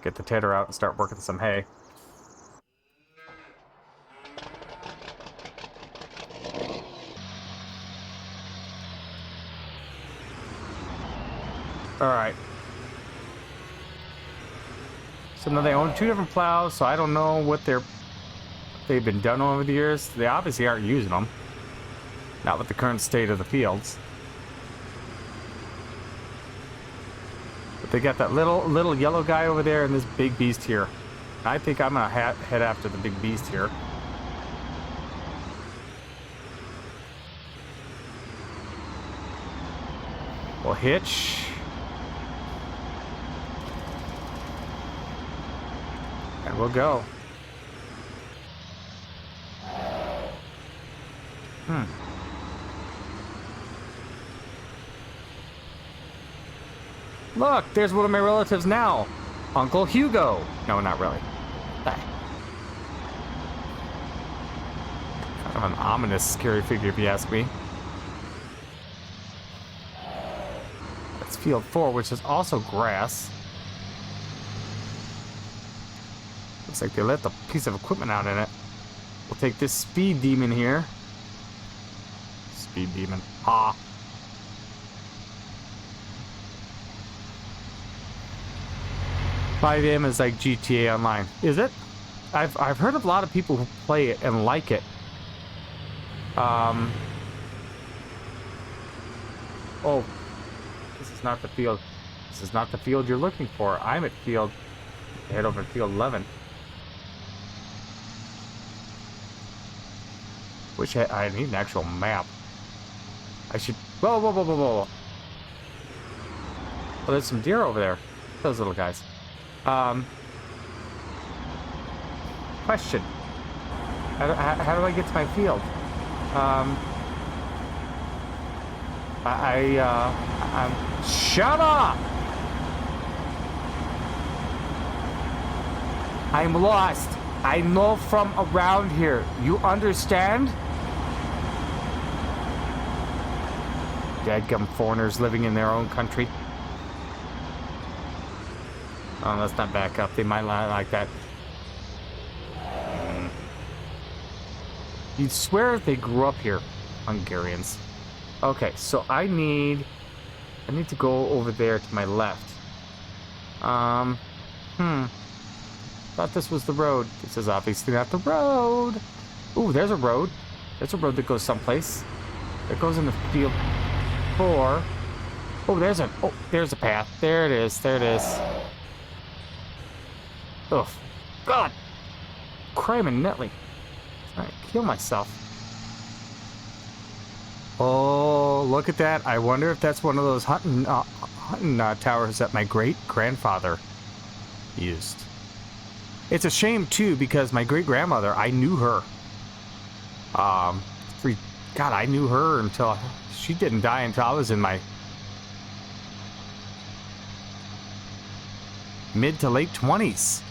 get the tedder out and start working some hay. Alright. So now they own 2 different plows, so I don't know what they've been done over the years. They obviously aren't using them. Not with the current state of the fields. But they got that little yellow guy over there and this big beast here. I think I'm gonna head after the big beast here. We'll hitch. And we'll go. Look, there's one of my relatives now. Uncle Hugo. No, not really. Kind of an ominous, scary figure if you ask me. That's field 4, which is also grass. Looks like they let the piece of equipment out in it. We'll take this speed demon here. Speed demon. Ah. 5M is like GTA Online. Is it? I've heard of a lot of people who play it and like it. Oh. This is not the field. This is not the field you're looking for. I'm at field. Head over to field 11. Wish I need an actual map. I should... Whoa, whoa, whoa, whoa, whoa. Oh, there's some deer over there. Those little guys. Question. How do I get to my field? I'm... Shut up! I'm lost. I'm not from around here. You understand? Dadgum foreigners living in their own country. Oh, let's not back up. They might not like that. You'd swear they grew up here, Hungarians. Okay, so I need to go over there to my left. Thought this was the road. This is obviously not the road. Ooh, there's a road. There's a road that goes someplace. It goes in the field 4. Oh, there's a path. There it is. There it is. Oh, God. Crime and Netley. Alright, kill myself. Oh, look at that. I wonder if that's one of those hunting towers that my great-grandfather used. It's a shame, too, because my great-grandmother, I knew her. God, I knew her until... She didn't die until I was in my... mid to late 20s.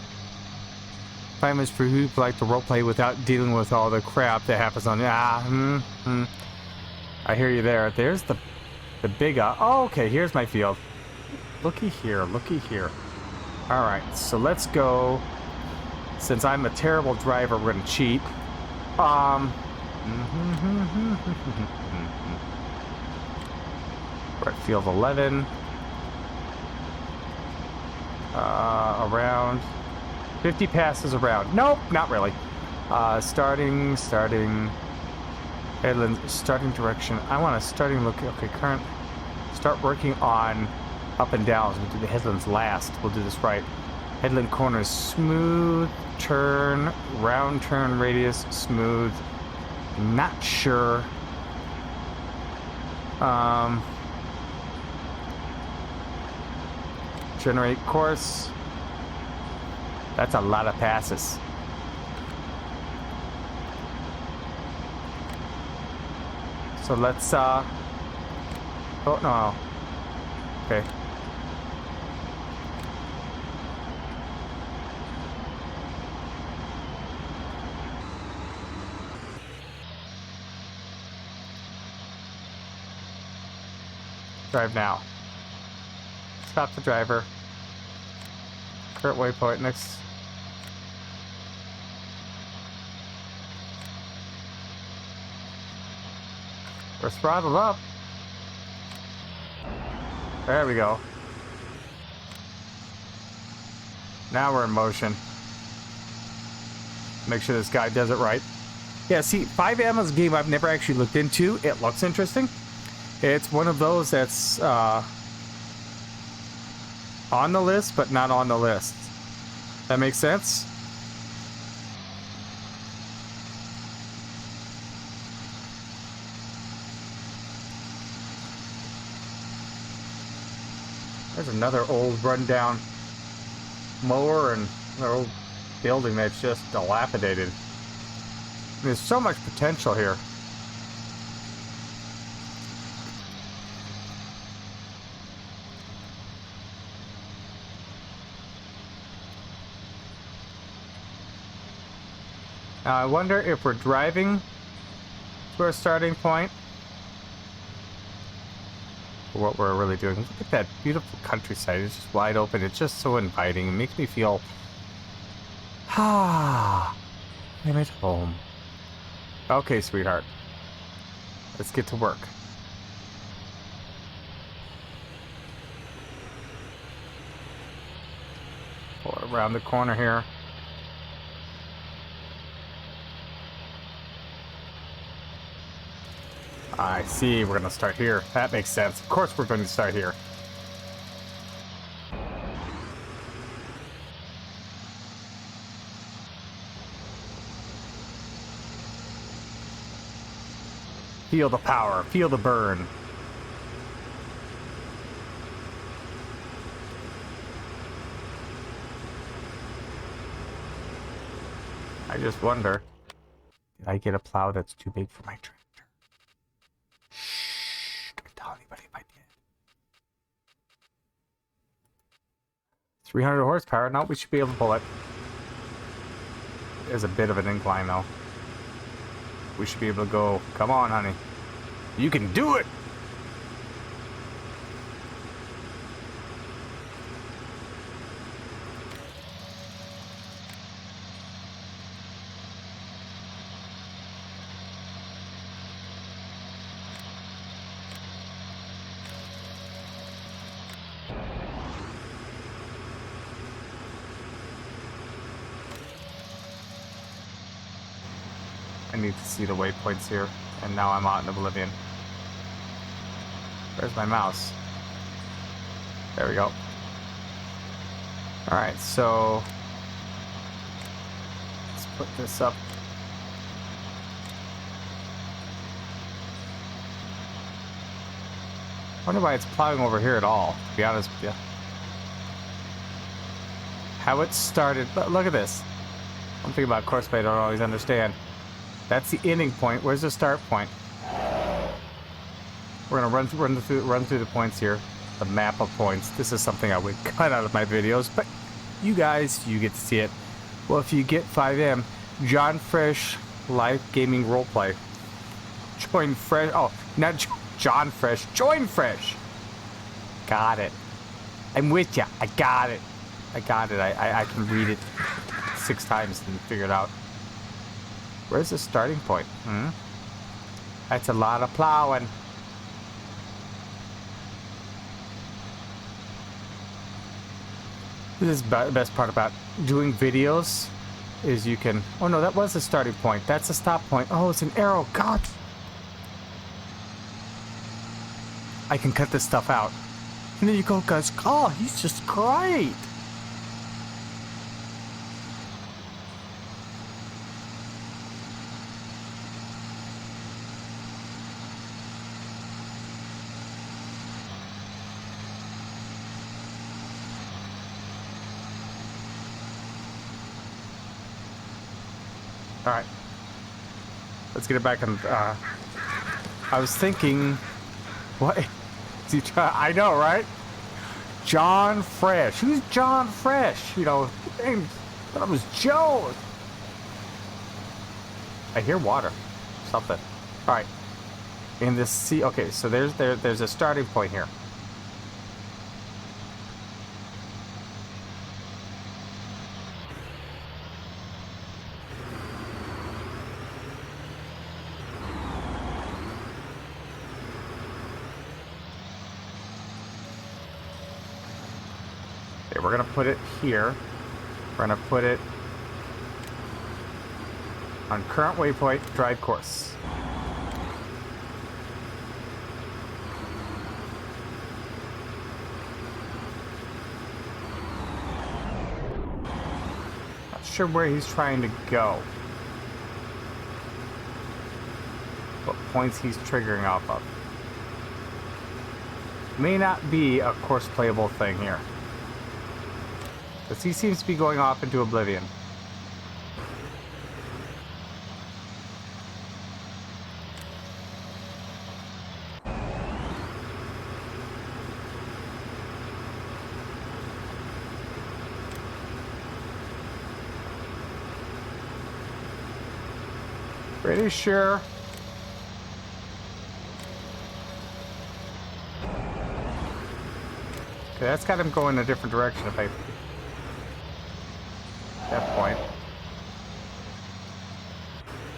Famous for who like to roleplay without dealing with all the crap that happens on... I hear you there. There's the big... oh, okay, here's my field. Looky here, looky here. Alright, so let's go... Since I'm a terrible driver, we're gonna cheat. We're at field 11. Around 50 passes around. Nope, not really. Starting headland, starting direction. I want a starting look. Okay, current. Start working on up and downs. We'll do the headlands last. We'll do this right. Headland corners smooth. Turn, round turn radius, smooth. Not sure. Generate course. That's a lot of passes. So let's, oh, no. Okay. Drive now. Stop the driver. Current waypoint next. We're throttled up. There we go. Now we're in motion. Make sure this guy does it right. Yeah, see, 5M is a game I've never actually looked into. It looks interesting. It's one of those that's on the list, but not on the list. That makes sense? There's another old rundown mower and another old building that's just dilapidated. There's so much potential here. Now I wonder if we're driving to our starting point, or what we're really doing. Look at that beautiful countryside. It's just wide open. It's just so inviting. It makes me feel, I'm at home. Okay, sweetheart. Let's get to work. Pull around the corner here. I see, we're gonna start here. That makes sense. Of course we're going to start here. Feel the power, feel the burn. I just wonder, did I get a plow that's too big for my tractor? Shh, don't tell anybody if I did. 300 horsepower, no, we should be able to pull it. There's a bit of an incline though. We should be able to go. Come on, honey. You can do it! I need to see the waypoints here, and now I'm out in oblivion. Where's my mouse? There we go. Alright, so let's put this up. I wonder why it's plowing over here at all, to be honest with you. How it started, look at this. One thing about Courseplay I don't always understand. That's the ending point. Where's the start point? We're gonna run through the points here. The map of points. This is something I would cut out of my videos, but you guys, you get to see it. Well, if you get 5M, John Fresh Live Gaming Roleplay. Join Fresh. Oh, not John Fresh. Join Fresh. Got it. I'm with you. I got it. I got it. I can read it 6 times and figure it out. Where's the starting point? That's a lot of plowing. This is the best part about doing videos is you can... Oh no, that was the starting point. That's the stop point. Oh, it's an arrow. God. I can cut this stuff out. And then you go, guys, oh, he's just great. All right, let's get it back on I was thinking, what? Is he trying? I know, right? John Fresh. Who's John Fresh? You know, name. That was Joe. I hear water. Something. All right. In this sea. Okay, so there's a starting point here. Okay, we're gonna put it here. We're gonna put it on current waypoint, drive course. Not sure where he's trying to go. What points he's triggering off of. May not be a course playable thing here. Because he seems to be going off into oblivion. Pretty sure. Okay, that's got him going in a different direction if I... that point.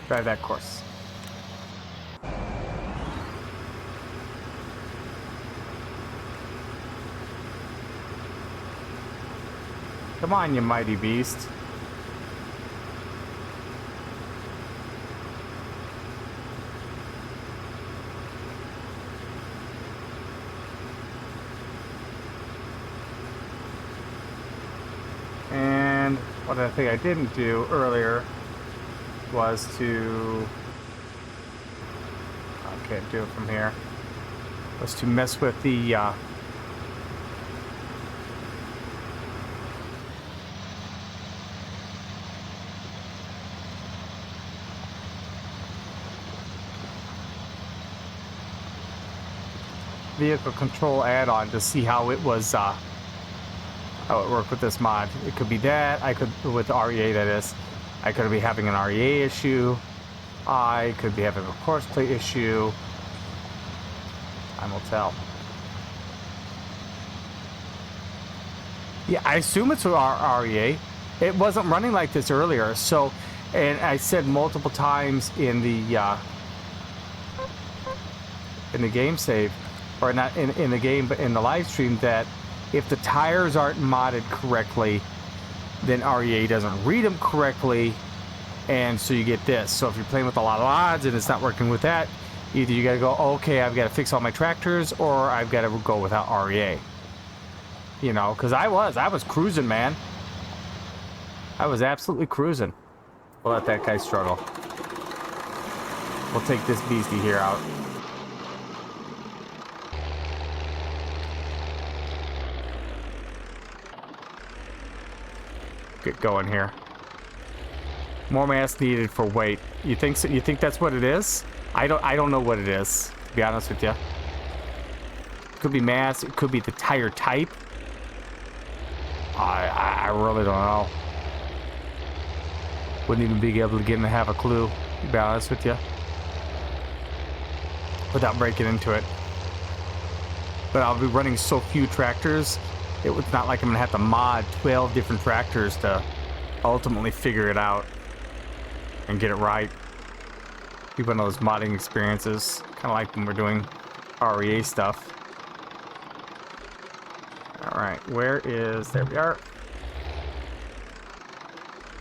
Drive that course. Come on, you mighty beast. And what I think I didn't do earlier was to... I can't do it from here. Was to mess with the vehicle control add-on to see how it was how it worked with this mod. It could be that I could, with the REA that is, I could be having an REA issue. I could be having a course plate issue. Time will tell. Yeah, I assume it's our REA. It wasn't running like this earlier, so, and I said multiple times in the game save, or not in the game, but in the live stream, that if the tires aren't modded correctly, then REA doesn't read them correctly, and so you get this. So if you're playing with a lot of odds and it's not working with that, either you got to go, okay, I've got to fix all my tractors, or I've got to go without REA. You know, because I was cruising, man. I was absolutely cruising. We'll let that guy struggle. We'll take this beastie here out. Get going here. More mass needed for weight. You think so? You think that's what it is? I don't know what it is, to be honest with you. It could be mass. It could be the tire type. I really don't know. Wouldn't even be able to get in to have a clue, to be honest with you, without breaking into it. But I'll be running so few tractors, it's not like I'm gonna have to mod 12 different tractors to ultimately figure it out and get it right. Be one of those modding experiences, kind of like when we're doing REA stuff. All right, where is? There we are.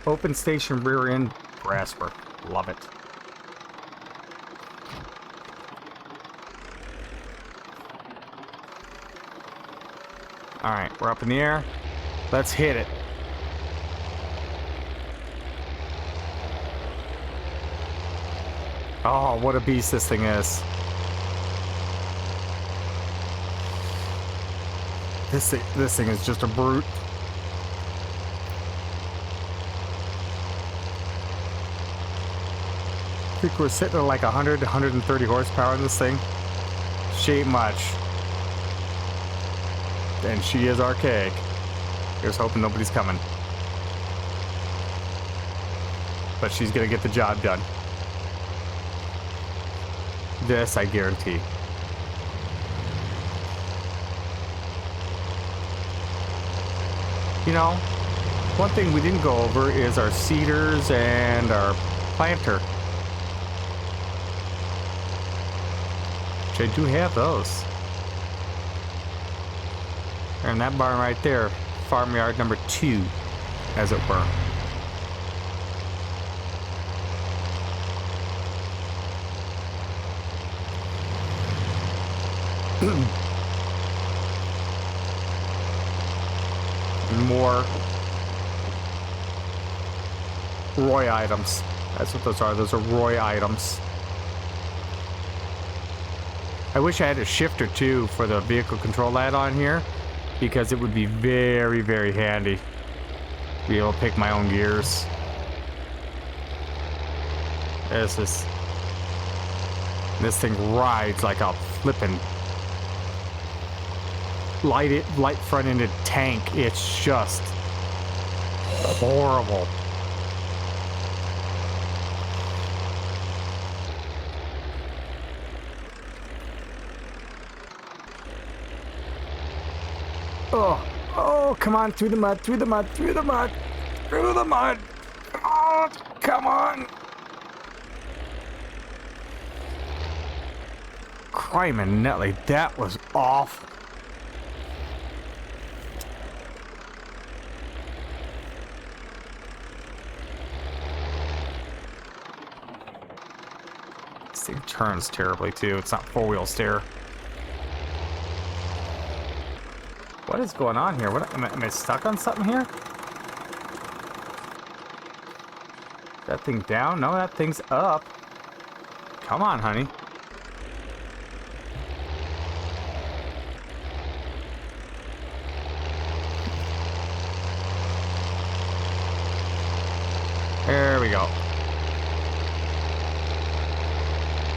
Open station rear end brass work. Love it. All right, we're up in the air. Let's hit it. Oh, what a beast this thing is. This thing is just a brute. think we're sitting at like 100, 130 horsepower in this thing. She ain't much. And she is archaic. Here's hoping nobody's coming. But she's gonna get the job done. This I guarantee. You know, one thing we didn't go over is our seeders and our planter. Which I do have those. And that barn right there, farmyard number 2, as it were. More Roy items. That's what those are. Those are Roy items. I wish I had a shifter too for the vehicle control add-on here, because it would be very, very handy to be able to pick my own gears. This thing rides like a flippin' light front-ended tank. It's just horrible. Oh, come on, through the mud, through the mud, through the mud, through the mud. Oh, come on. Crying Nelly, that was awful. This thing turns terribly too. It's not four-wheel steer. What is going on here? What am I stuck on something here? That thing down? No, that thing's up. Come on, honey. There we go.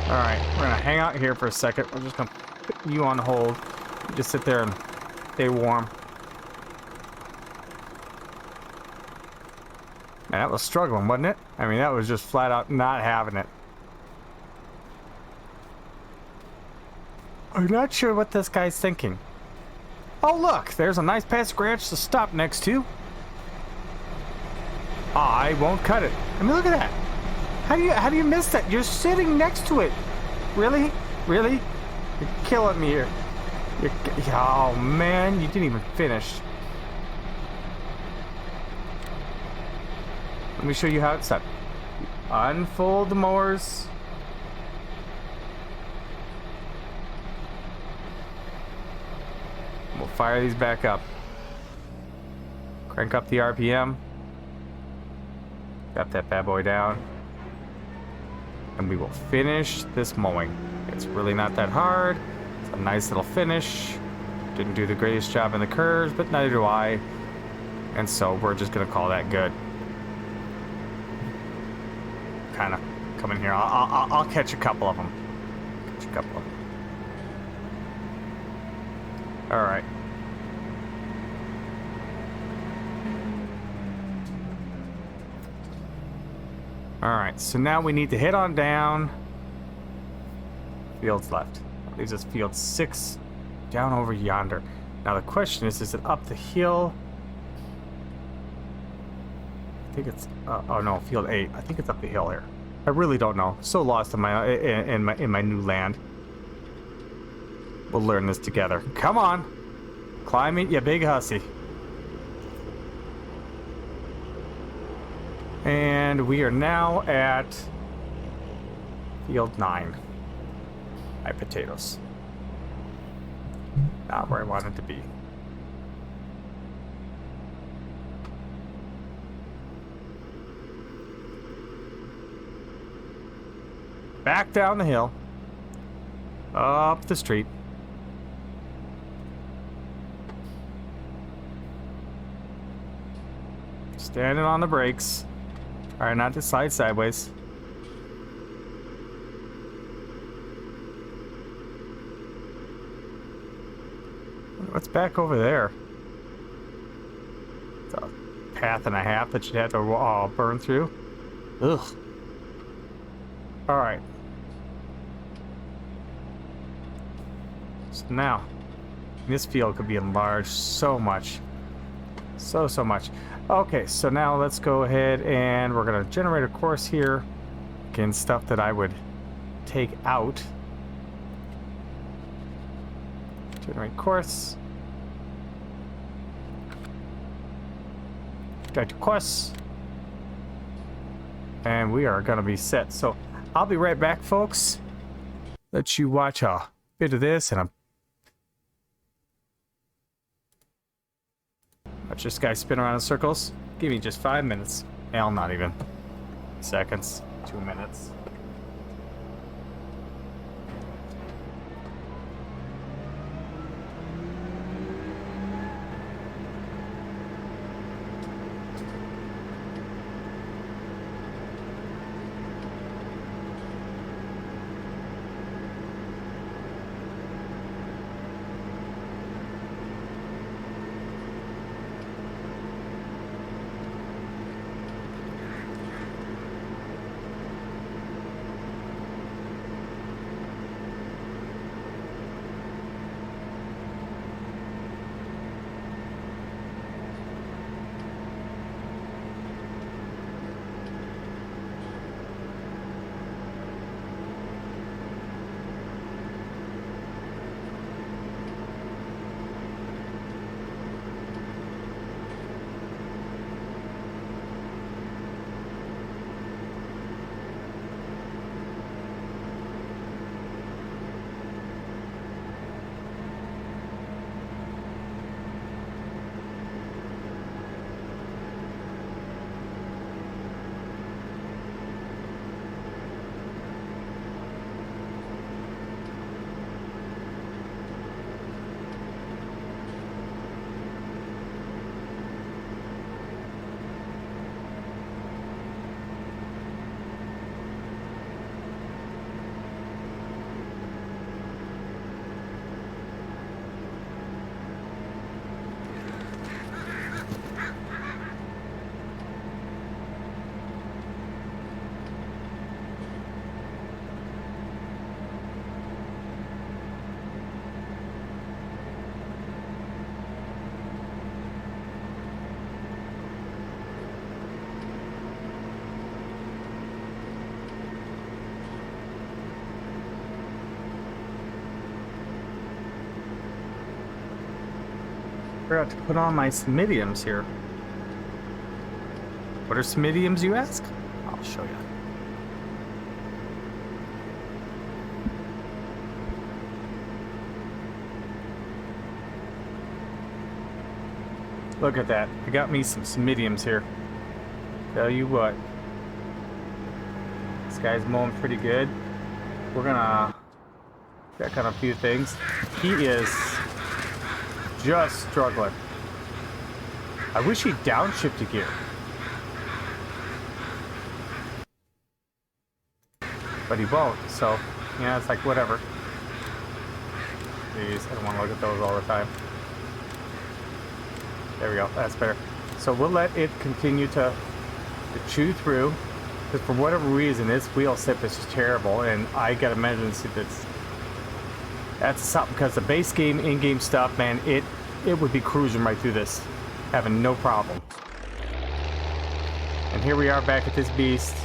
Alright, we're gonna hang out here for a second. We're just gonna put you on hold. You just sit there and stay warm. Man, that was struggling, wasn't it? I mean, that was just flat out not having it. I'm not sure what this guy's thinking. Oh, look, there's a nice patch of grass to stop next to. I won't cut it. I mean, look at that. How do you miss that? You're sitting next to it. Really? Really? You're killing me here. Oh man, you didn't even finish. Let me show you how it's done. Unfold the mowers. We'll fire these back up. Crank up the RPM. Got that bad boy down. And we will finish this mowing. It's really not that hard. It's a nice little finish. Didn't do the greatest job in the curves, but neither do I. And so we're just gonna call that good. Kind of come in here. I'll catch a couple of them. Catch a couple of them. All right. All right. So now we need to head on down. Fields left. That leaves us field 6 down over yonder. Now the question is it up the hill? I think it's oh no, field 8. I think it's up the hill here. I really don't know. So lost in my new land. We'll learn this together. Come on, climb it, you big hussy. And we are now at field 9. My potatoes. Not where I wanted to be. Back down the hill. Up the street. Standing on the brakes. Try not to slide sideways. What's back over there? It's a path and a half that you had to burn through. Ugh. Alright. So now, this field could be enlarged so much. So much. Okay, so now let's go ahead and we're going to generate a course here. Again, stuff that I would take out. Generate course. Go to course. And we are going to be set. So I'll be right back, folks. Let you watch a bit of this and watch this guy spin around in circles. Give me just 5 minutes. Hell, not even. Seconds. 2 minutes. Forgot to put on my mediums here. What are mediums, you ask? I'll show you. Look at that. I got me some mediums here. Tell you what. This guy's mowing pretty good. We're gonna check on a few things. He is just struggling. I wish he'd downshift gear. But he won't, so yeah, it's like whatever. Jeez, I don't want to look at those all the time. There we go, that's better. So we'll let it continue to chew through, because for whatever reason, its wheel sip is just terrible, and I gotta imagine that's something, because the base game, in-game stuff, man, it would be cruising right through this, having no problem. And here we are back at this beast.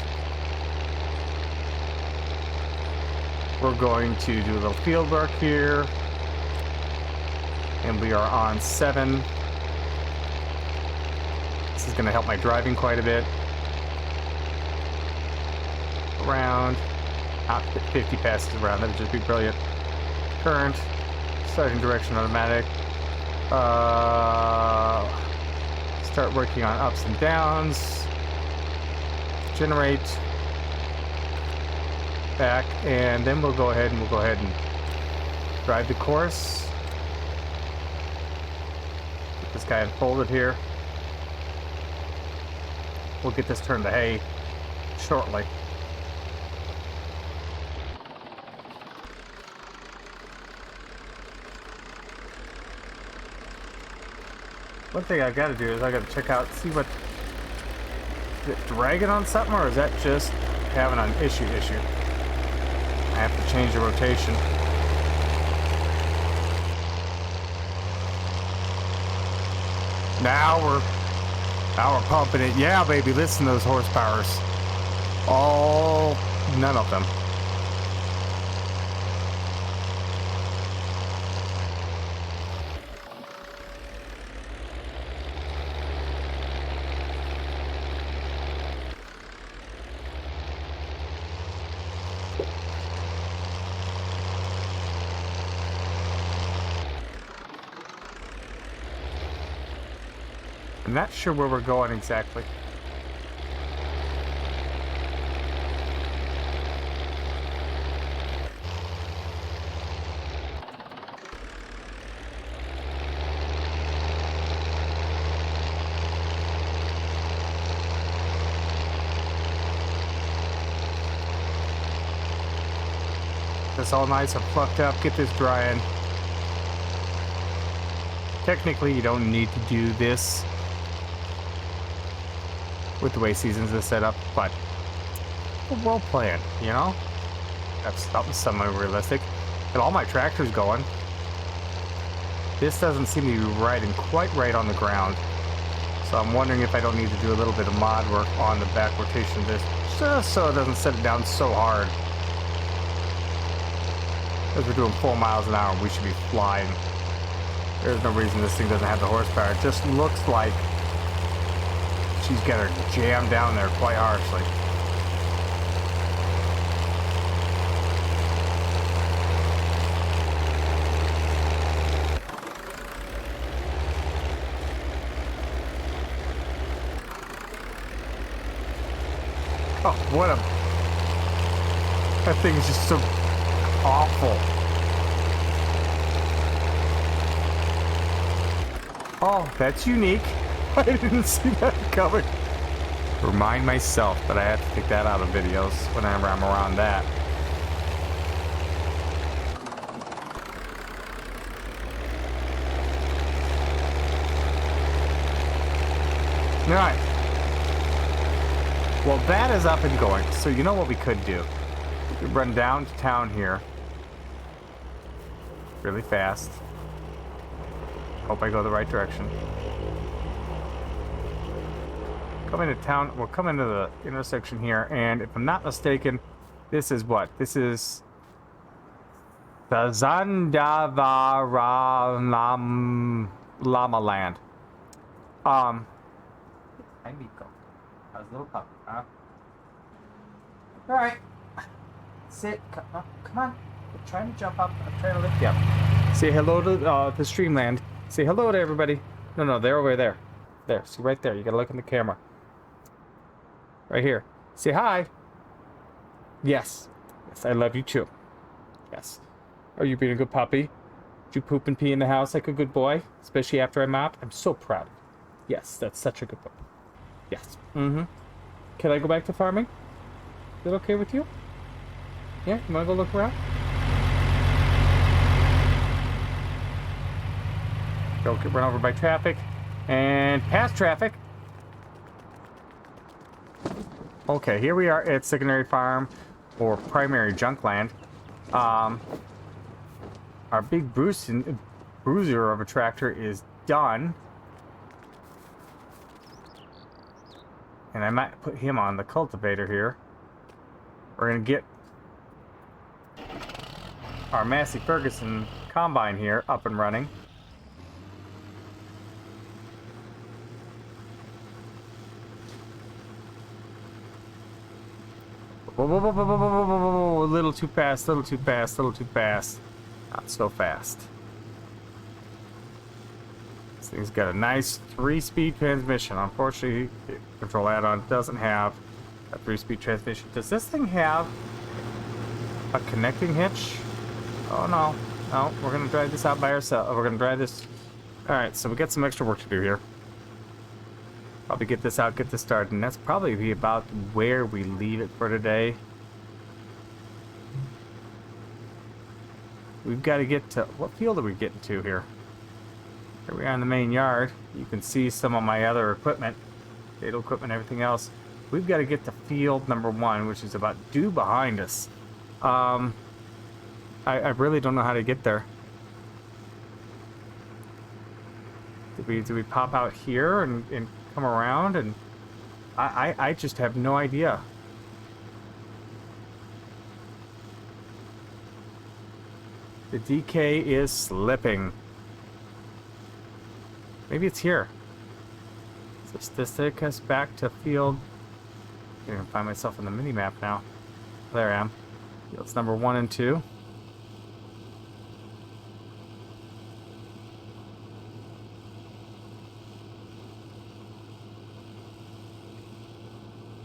We're going to do a little field work here, and we are on 7. This is going to help my driving quite a bit. Around, not 50 passes around, that would just be brilliant. Current, starting direction automatic. Start working on ups and downs. Generate. Back, and then we'll go ahead and drive the course. Get this guy unfolded here. We'll get this turned to hay shortly. One thing I gotta do is I gotta check out, see what, is it dragging on something, or is that just having an issue? I have to change the rotation. Now we're pumping it. Yeah, baby, listen to those horsepowers. All, none of them. I'm not sure where we're going exactly. It's all nice and fluffed up. Get this drying. Technically, you don't need to do this with the way seasons are set up, but we're well planned, you know? That's something semi-realistic. Got all my tractors going. This doesn't seem to be riding quite right on the ground, so I'm wondering if I don't need to do a little bit of mod work on the back rotation of this, just so it doesn't set it down so hard. As we're doing 4 miles an hour, we should be flying. There's no reason this thing doesn't have the horsepower. It just looks like she's got her jammed down there quite harshly. Oh, what a... That thing is just so awful. Oh, that's unique. I didn't see that coming. Remind myself that I have to take that out of videos whenever I'm around that. Alright. Well, that is up and going. So you know what we could do? We could run down to town here. Really fast. Hope I go the right direction. Come into town, we'll come into the intersection here, and if I'm not mistaken, this is what? This is the Zandavara Lama Land. Hi, Nico. How's the little puppy, huh? Alright. Sit. Come on. I'm trying to jump up. I'm trying to lift you up. Say hello to the Streamland. Say hello to everybody. No, they're over there. There. See, right there. You gotta look in the camera. Right here. Say hi. Yes. Yes, I love you too. Yes. Are you being a good puppy? Did you poop and pee in the house like a good boy? Especially after I mopped? I'm so proud. Yes, that's such a good boy. Yes. Mm-hmm. Can I go back to farming? Is that okay with you? Yeah? You wanna go look around? Don't get run over by traffic. And past traffic. Okay, here we are at secondary farm, or primary junk land. Our big bruiser of a tractor is done. And I might put him on the cultivator here. We're going to get our Massey Ferguson combine here up and running. Whoa, whoa, whoa, whoa, whoa, whoa, whoa, whoa, a little too fast, little too fast, little too fast. Not so fast. This thing's got a nice 3-speed transmission. Unfortunately, the control add-on doesn't have a 3-speed transmission. Does this thing have a connecting hitch? Oh, no. No, we're going to drive this out by ourselves. We're going to drive this... Alright, so we got some extra work to do here. Probably get this out, get this started, and that's probably be about where we leave it for today. We've got to get to... What field are we getting to here? Here we are in the main yard. You can see some of my other equipment, data equipment, everything else. We've got to get to field number 1, which is about due behind us. I really don't know how to get there. Do we pop out here and come around? And I just have no idea. The DK is slipping. Maybe it's here. Does this take us back to field? I can't even find myself on the mini map now. There I am. Fields number 1 and 2.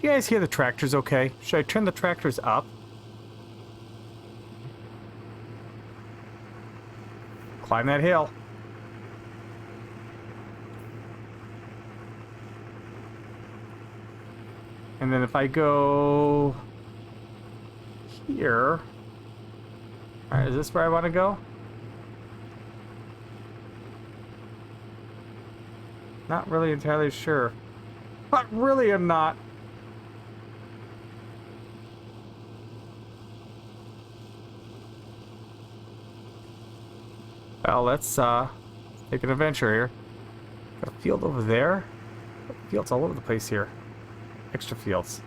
You guys hear the tractors okay? Should I turn the tractors up? Climb that hill. And then if I go here, all right, is this where I want to go? Not really entirely sure. But really I'm not. Well, let's take an adventure here. Got a field over there. Fields all over the place here. Extra fields.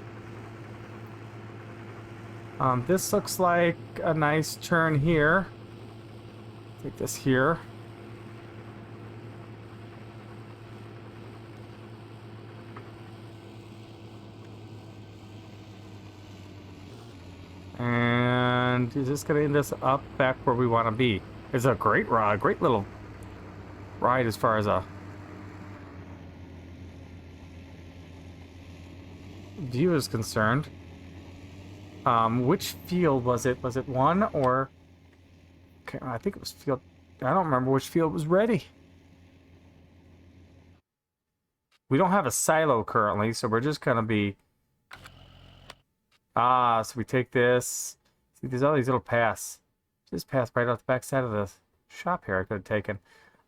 This looks like a nice turn here. Take this here. And is this going to end us up back where we want to be? It's a great ride, great little ride as far as a view is concerned. Which field was it? Was it 1 or... Okay, I think it was field... I don't remember which field was ready. We don't have a silo currently, so we're just gonna be... so we take this. See, there's all these little paths. Just pass right off the back side of the shop here I could have taken.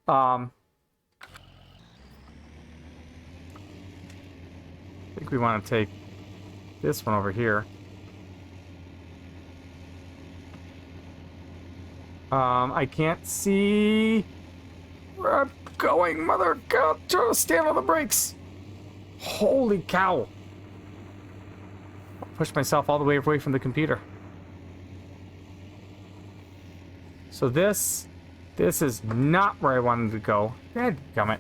I think we want to take this one over here. I can't see where I'm going, mother god, trying to stand on the brakes. Holy cow. I'll push myself all the way away from the computer. So this is not where I wanted to go. Dadgummit.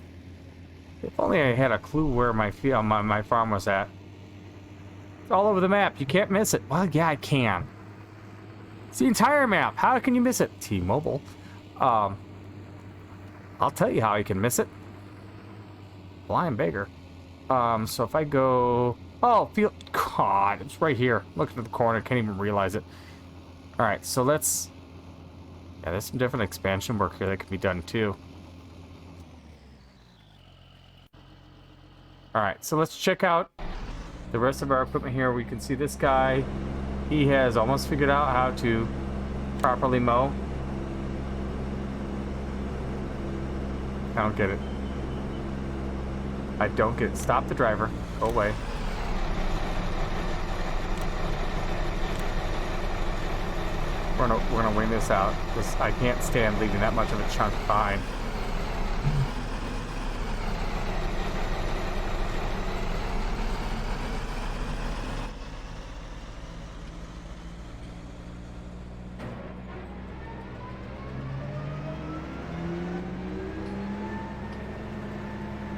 If only I had a clue where my farm was at. It's all over the map. You can't miss it. Well, yeah, I can. It's the entire map. How can you miss it? T-Mobile. I'll tell you how I can miss it. Blind beggar. So if I go... Oh, field... God, it's right here. Looking at the corner. Can't even realize it. Alright, so let's... Yeah, there's some different expansion work here that can be done too. Alright, so let's check out the rest of our equipment here. We can see this guy. He has almost figured out how to properly mow. I don't get it. I don't get it. Stop the driver. Go away. We're gonna wing this out, because I can't stand leaving that much of a chunk behind.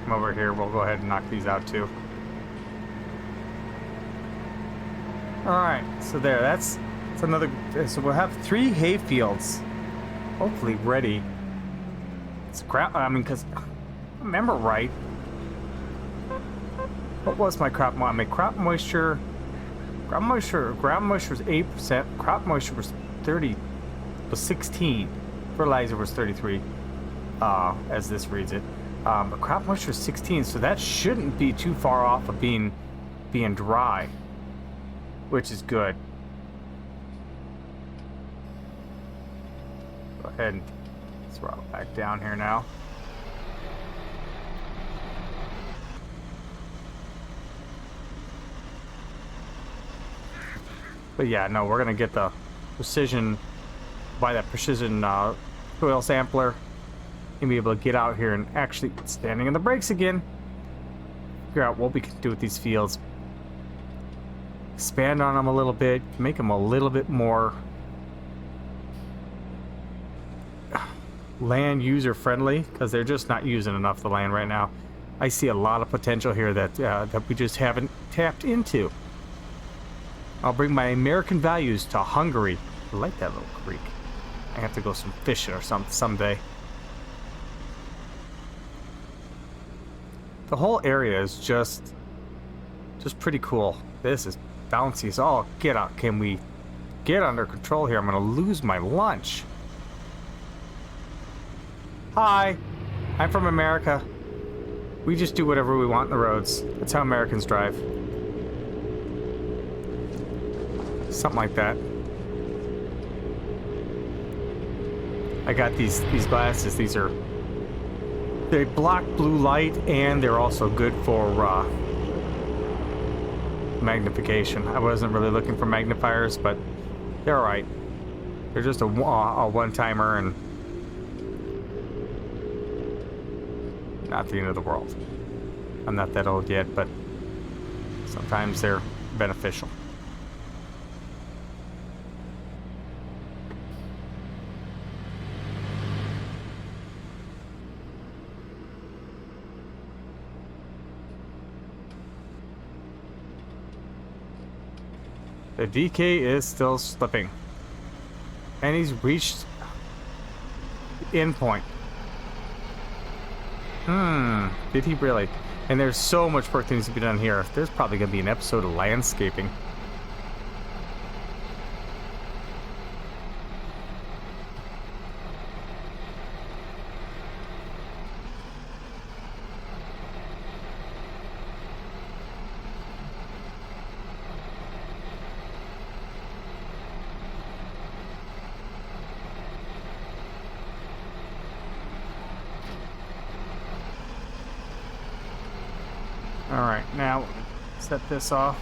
Come over here, we'll go ahead and knock these out too. Alright, so there, that's another, so we'll have 3 hay fields hopefully ready. It's crap, I mean, because I remember right, what was my crop moisture? My crop moisture was 8%, crop moisture was 16, fertilizer was 33, as this reads it. But crop moisture is 16, so that shouldn't be too far off of being dry, which is good. Go ahead and throttle back down here now. But yeah, no, we're gonna get the precision, buy that precision oil sampler, and be able to get out here and actually standing on the brakes again. Figure out what we can do with these fields. Expand on them a little bit, make them a little bit more land user friendly, because they're just not using enough of the land right now. I see a lot of potential here that we just haven't tapped into. I'll bring my American values to Hungary. I like that little creek. I have to go some fishing or something someday. The whole area is just pretty cool. This is bouncy as all get out. Can we get under control here? I'm gonna lose my lunch. Hi, I'm from America. We just do whatever we want in the roads. That's how Americans drive. Something like that. I got these glasses. They block blue light, and they're also good for magnification. I wasn't really looking for magnifiers, but they're alright. They're just a one-timer and not the end of the world. I'm not that old yet, but sometimes they're beneficial. The DK is still slipping. And he's reached the end point. Did he really? And there's so much work that needs to be done here. There's probably going to be an episode of landscaping. Alright, now set this off.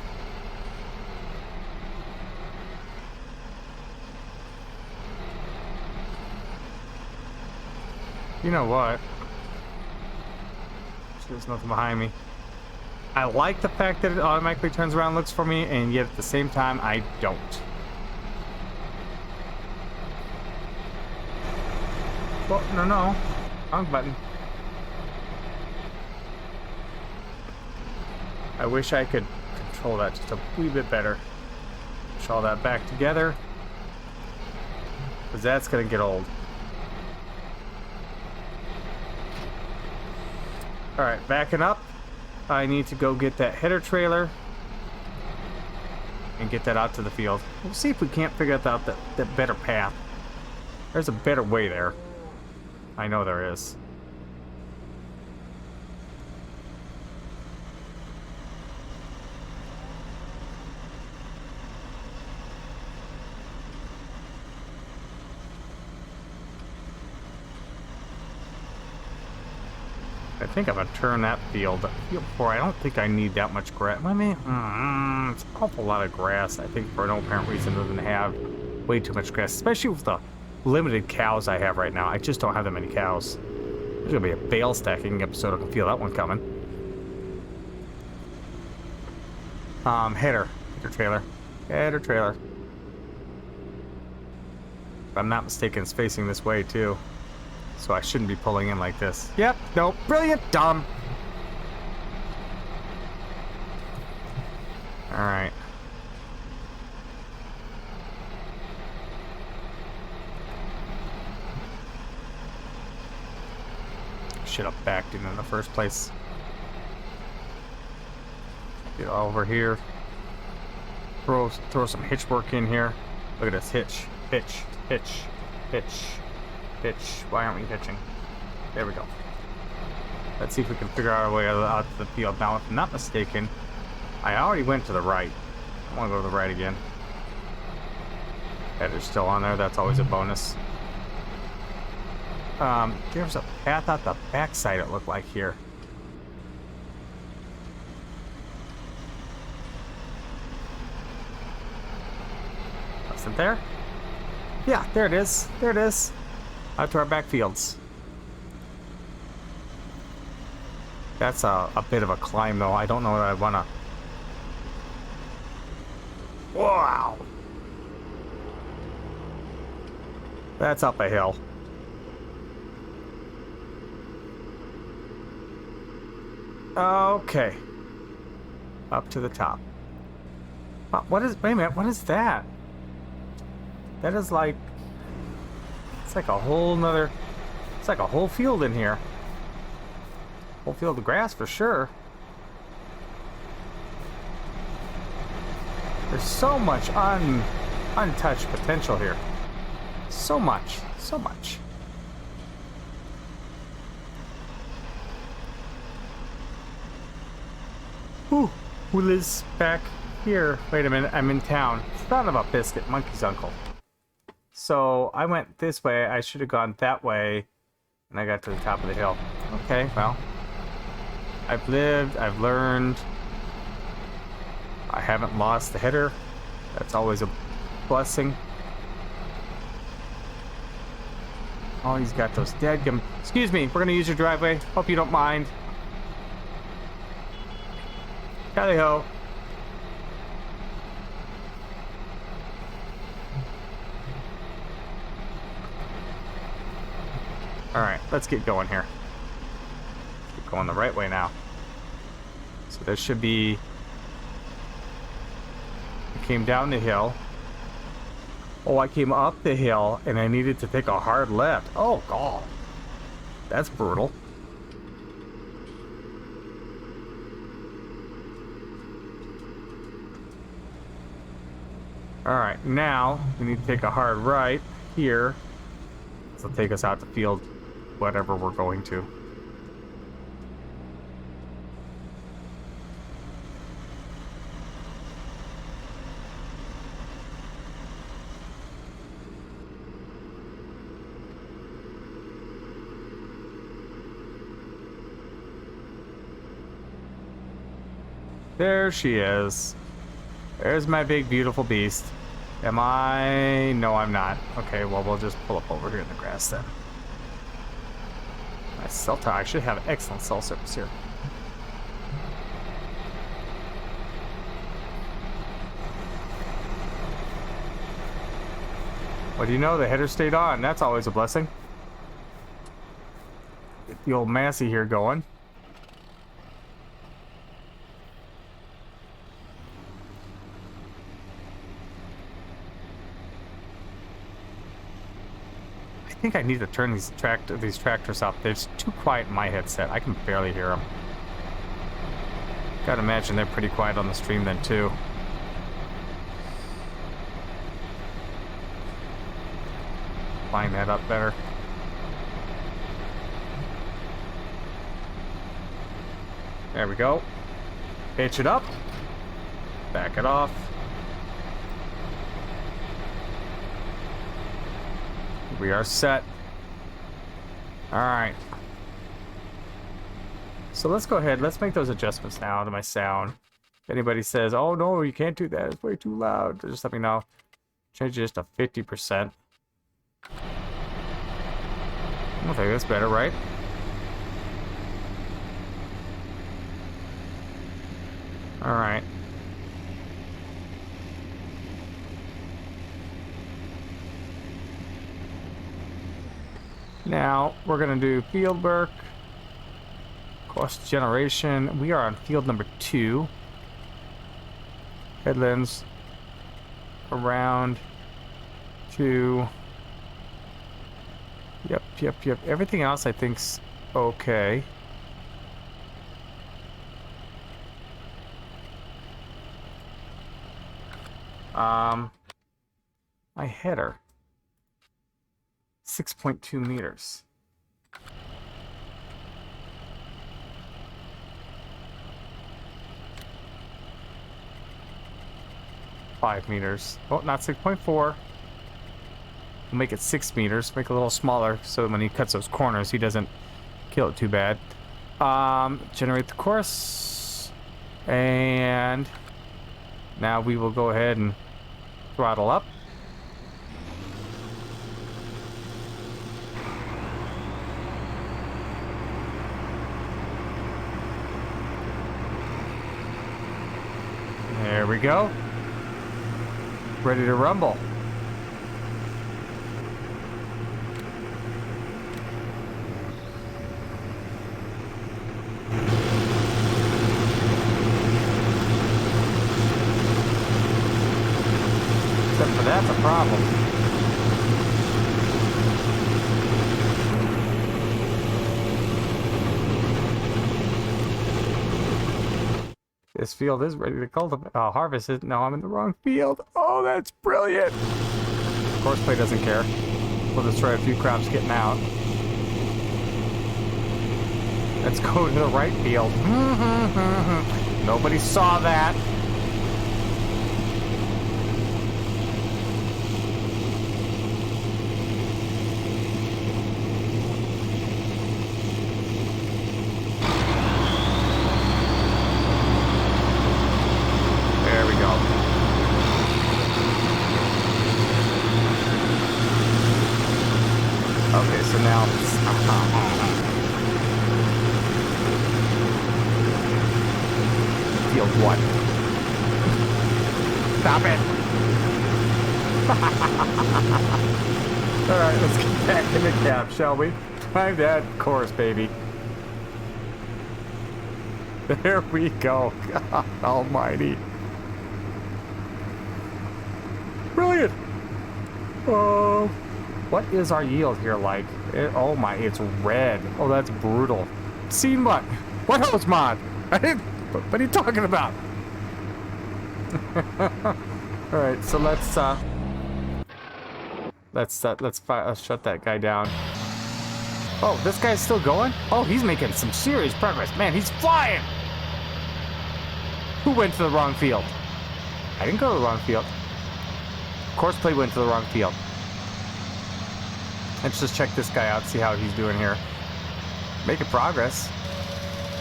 You know what? There's nothing behind me. I like the fact that it automatically turns around and looks for me, and yet at the same time, I don't. Well, no. Wrong button. I wish I could control that just a wee bit better. Push all that back together, because that's going to get old. Alright, backing up. I need to go get that header trailer and get that out to the field. We'll see if we can't figure out that better path. There's a better way there. I know there is. I think I'm gonna turn that field for. I don't think I need that much grass. I mean, it's an awful lot of grass. I think for no apparent reason other than have way too much grass, especially with the limited cows I have right now. I just don't have that many cows. There's gonna be a bale stacking episode. I can feel that one coming. Header trailer. If I'm not mistaken, it's facing this way too. So I shouldn't be pulling in like this. Yep, no, brilliant, dumb. Alright. Should have backed in the first place. Get over here. Throw some hitch work in here. Look at this hitch. Hitch. Why aren't we hitching? There we go. Let's see if we can figure out our way out to the field. Now, if I'm not mistaken, I already went to the right. I want to go to the right again. Header's still on there. That's always a bonus. There's a path out the backside, it looked like here. Isn't there? Yeah, there it is. There it is. Out to our backfields. That's a bit of a climb, though. I don't know that I want to... Wow! That's up a hill. Okay. Up to the top. What is... Wait a minute, what is that? That is like... It's like a whole nother... It's like a whole field in here. Whole field of grass for sure. There's so much untouched potential here. So much. So much. Ooh, who lives back here? Wait a minute, I'm in town. Son of a biscuit, monkey's uncle. So I went this way. I should have gone that way, and I got to the top of the hill. Okay, well, I've lived, I've learned. I haven't lost the header. That's always a blessing. Oh, he's got those dadgum. Excuse me, we're gonna use your driveway. Hope you don't mind. Tally ho. Alright, let's get going here. Keep going the right way now. So there should be... I came down the hill. Oh, I came up the hill and I needed to take a hard left. Oh, God. That's brutal. Alright, now we need to take a hard right here. This will take us out the field, whatever we're going to. There she is. There's my big, beautiful beast. Am I? No, I'm not. Okay, well, we'll just pull up over here in the grass then. My cell tower. I should have excellent cell service here. Well, do you know, the header stayed on. That's always a blessing. Get the old Massey here going. I think I need to turn these tractors up. They're too quiet in my headset. I can barely hear them. Gotta imagine they're pretty quiet on the stream then too. Line that up better. There we go. Hitch it up. Back it off. We are set. Alright. So let's go ahead. Let's make those adjustments now to my sound. If anybody says, oh no, you can't do that, it's way too loud, just let me know. Change it just to 50%. I think that's better, right? Alright. Now, we're going to do field work, cost generation. We are on field number 2. Headlands around 2. Yep. Everything else I think's okay. My header. 6.2 meters. Five meters. Oh, not 6.4. We'll make it 6 meters. Make it a little smaller so when he cuts those corners, he doesn't kill it too bad. Generate the course. And now we will go ahead and throttle up. There we go. Ready to rumble. Except for that's a problem. This field is ready to cultivate. Harvest it. No, I'm in the wrong field. Oh, that's brilliant. Horseplay doesn't care. We'll destroy a few crops getting out. Let's go to the right field. Nobody saw that. Okay, so now field one. Stop it! Alright, let's get back in the cab, shall we? Time that course, baby. There we go. God almighty. Brilliant! Oh. What is our yield here like? Oh my, it's red. Oh, that's brutal. Scene what? What hose mod? I didn't. What are you talking about? All right, so let's shut that guy down. Oh, this guy's still going? Oh, he's making some serious progress. Man, he's flying. Who went to the wrong field? I didn't go to the wrong field. Courseplay went to the wrong field. Let's just check this guy out, see how he's doing here. Making progress.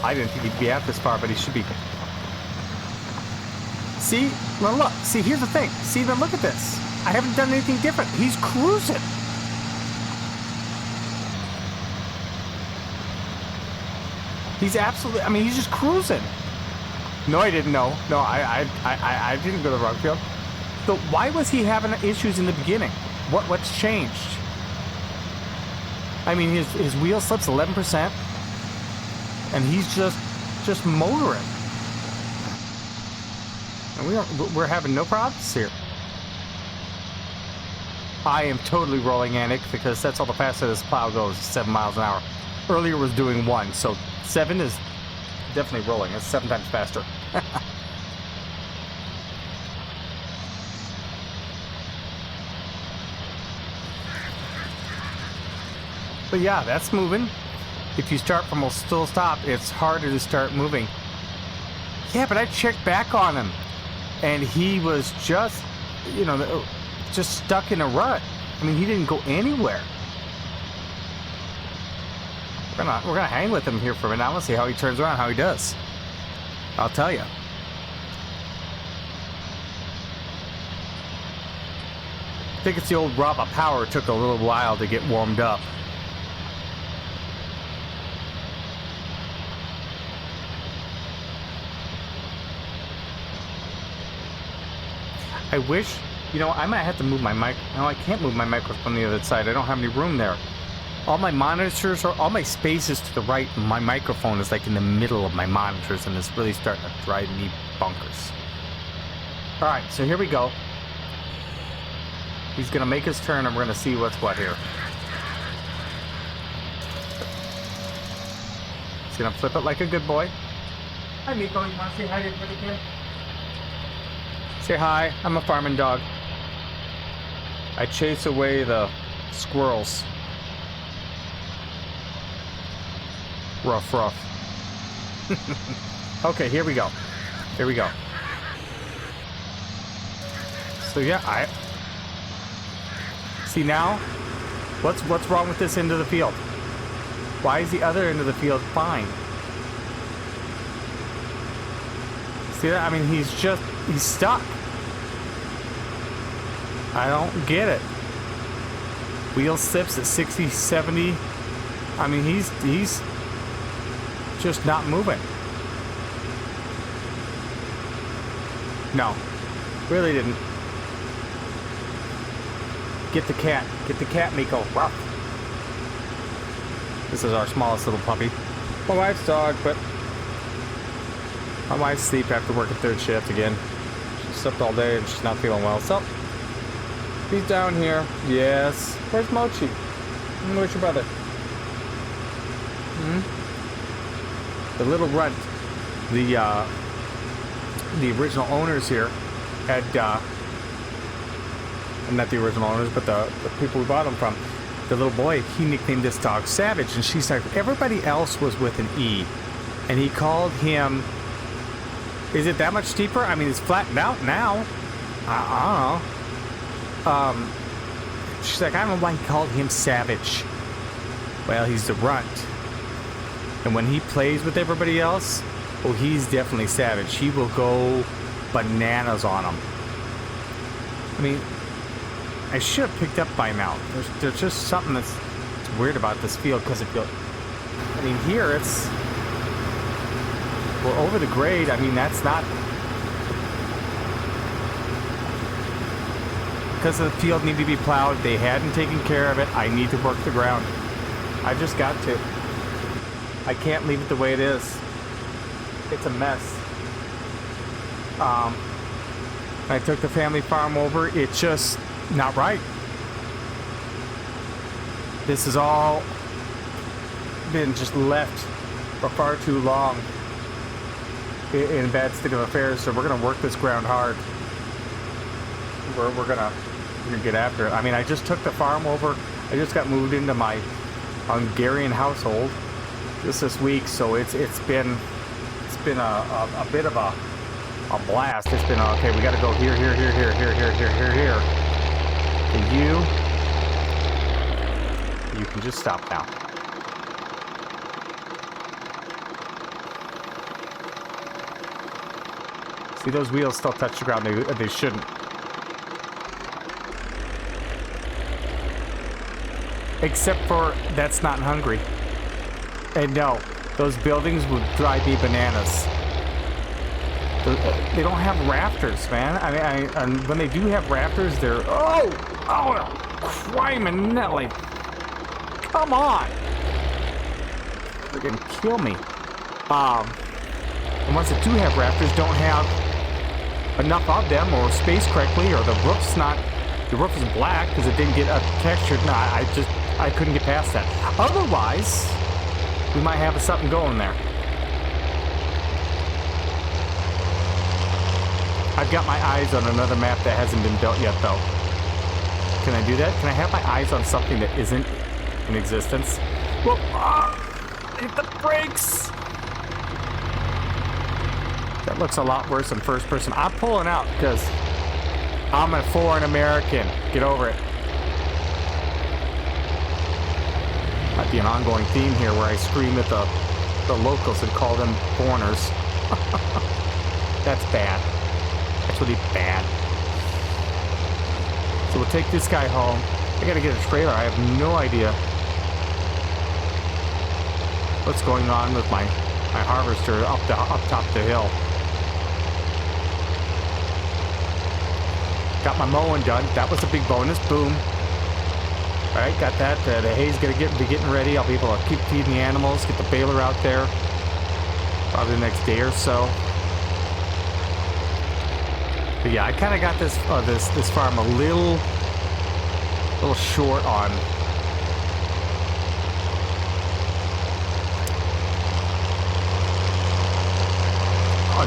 I didn't think he'd be out this far, but he should be. See? Well, look. See, here's the thing. See, then look at this. I haven't done anything different. He's cruising. He's absolutely, I mean, he's just cruising. No, I didn't know. No, I didn't go to the wrong field. So why was he having issues in the beginning? What's changed? I mean, his wheel slips 11%, and he's just motoring. And we're having no problems here. I am totally rolling Anik because that's all the faster this plow goes, 7 miles an hour. Earlier was doing 1, so 7 is definitely rolling. It's 7 times faster. But yeah, that's moving. If you start from a still stop, it's harder to start moving. Yeah, but I checked back on him, and he was just, you know, just stuck in a rut. I mean, he didn't go anywhere. We're gonna hang with him here for a minute. I want to see how he turns around, how he does. I'll tell you. I think it's the old Raba power. It took a little while to get warmed up. I wish, you know, I might have to move my mic. No, I can't move my microphone from the other side. I don't have any room there. All my monitors are, all my space is to the right. My microphone is like in the middle of my monitors, and it's really starting to drive me bonkers. All right, so here we go. He's gonna make his turn, and we're gonna see what's what here. He's gonna flip it like a good boy. Hi, Miko. You wanna say hi to everybody again? Say hi. I'm a farming dog. I chase away the squirrels. Rough, rough. Okay, here we go. Here we go. So yeah, I see now. What's wrong with this end of the field? Why is the other end of the field fine? See that? I mean, he's stuck. I don't get it. Wheel sips at 60, 70. I mean, he's just not moving. No, really didn't. Get the cat. Get the cat, Miko. Ruff. This is our smallest little puppy. My wife's dog, but my wife's asleep after working third shift again. She slept all day and she's not feeling well. So, he's down here. Yes. Where's Mochi? Where's your brother? Hmm? The little runt. The original owners here had, not the original owners, but the people we bought them from, the little boy, he nicknamed this dog Savage, and she's like, everybody else was with an E, and he called him, is it that much deeper? I mean, it's flattened out now. I don't know. She's like, I don't know why he called him Savage. Well, he's the runt. And when he plays with everybody else, oh, he's definitely savage. He will go bananas on them. I mean, I should have picked up by now. There's just something that's weird about this field, because if you, I mean, here it's, we're over the grade. I mean, that's not, because the field needed to be plowed. They hadn't taken care of it. I need to work the ground. I just got to. I can't leave it the way it is. It's a mess. I took the family farm over. It's just not right. This has all been just left for far too long in a bad state of affairs. So we're gonna work this ground hard. We're gonna get after it. I mean, I just took the farm over. I just got moved into my Hungarian household this week, so it's been a bit of a blast. It's been okay. We got to go here. And you can just stop now. See, those wheels still touch the ground. They shouldn't. Except for that's not in Hungary. And no, those buildings would drive me bananas. They don't have rafters, man. I mean, and when they do have rafters, they're criminally. Come on, they're gonna kill me. And once they do have rafters, don't have enough of them or spaced correctly, or the roof is black because it didn't get textured. No, I couldn't get past that. Otherwise, we might have something going there. I've got my eyes on another map that hasn't been built yet, though. Can I do that? Can I have my eyes on something that isn't in existence? Well, hit the brakes! That looks a lot worse than first person. I'm pulling out because I'm a foreign American. Get over it. Might be an ongoing theme here where I scream at the locals and call them foreigners. That's bad. That's really bad. So we'll take this guy home. I gotta get a trailer. I have no idea what's going on with my harvester up top the hill. Got my mowing done. That was a big bonus. Boom. All right, got that. The hay's gonna be getting ready. I'll be able to keep feeding the animals. Get the baler out there. Probably the next day or so. But yeah, I kind of got this farm a little short on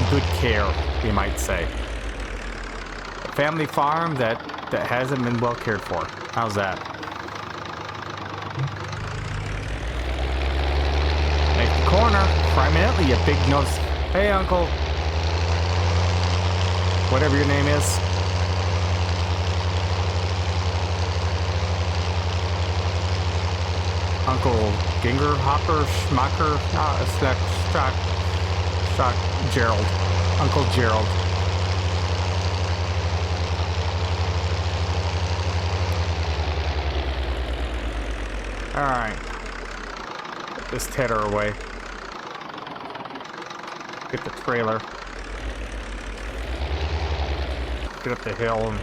good care, you might say. A family farm that hasn't been well cared for. How's that? Make the corner. Prominently a big nose. Hey, Uncle. Whatever your name is. Uncle Ginger, Hopper, Schmucker, Stock, Gerald. Uncle Gerald. Alright. Put this tedder away. Get the trailer. get up the hill and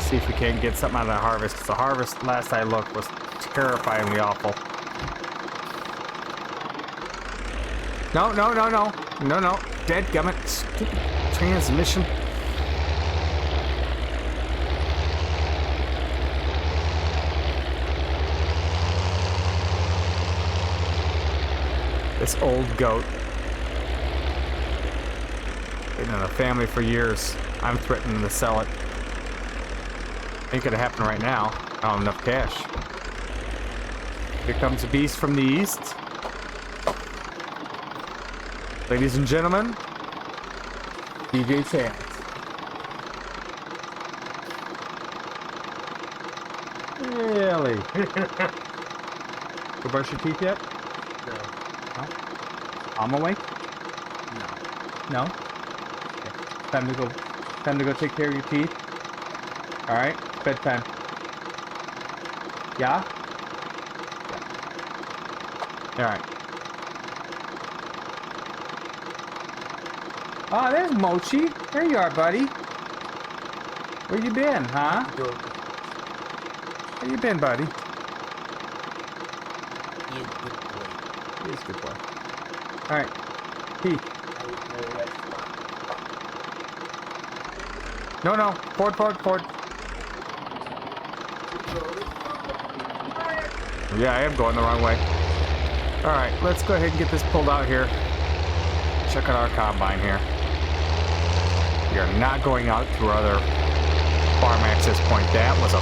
see if we can get something out of the harvest. Because the harvest, last I looked, was terrifyingly awful. No, no, no, no. No, no. Dadgummit. Stupid transmission. This old goat. Been in a family for years. I'm threatening to sell it. Ain't gonna happen right now. I don't have enough cash. Here comes a beast from the east. Ladies and gentlemen, DJ Chance. Really? You brush your teeth yet? No. No? I'm awake? No. No? Okay. Time to go take care of your teeth. Alright, it's bedtime. Yeah? Yeah. Alright. Oh, there's Mochi. There you are, buddy. Where you been, huh? Where you been, buddy? He is a good boy. He is a good boy. Alright. Pee. No, no. Forward, forward, forward. Yeah, I am going the wrong way. Alright, let's go ahead and get this pulled out here. Check out our combine here. We are not going out to our other farm access point. That was a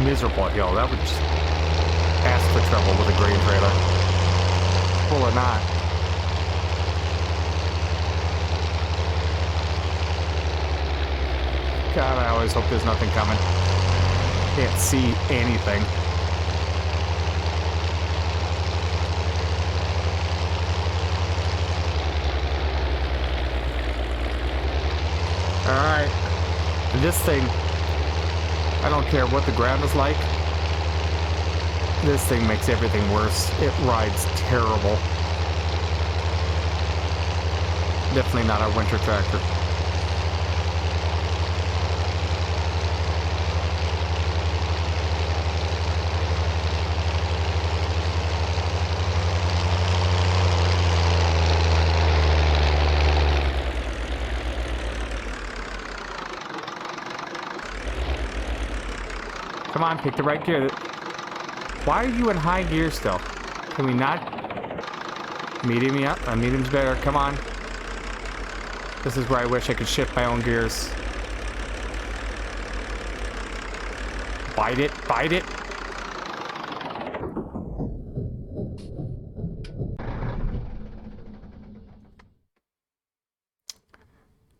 miserable hill. That would just ask for trouble with a grain trailer. Full or not. God, I always hope there's nothing coming. Can't see anything. Alright. This thing, I don't care what the ground is like. This thing makes everything worse. It rides terrible. Definitely not our winter tractor. Come on, pick the right gear. Why are you in high gear still? Can we not? Medium, yeah. Medium's better. Come on. This is where I wish I could shift my own gears. Bite it. Bite it.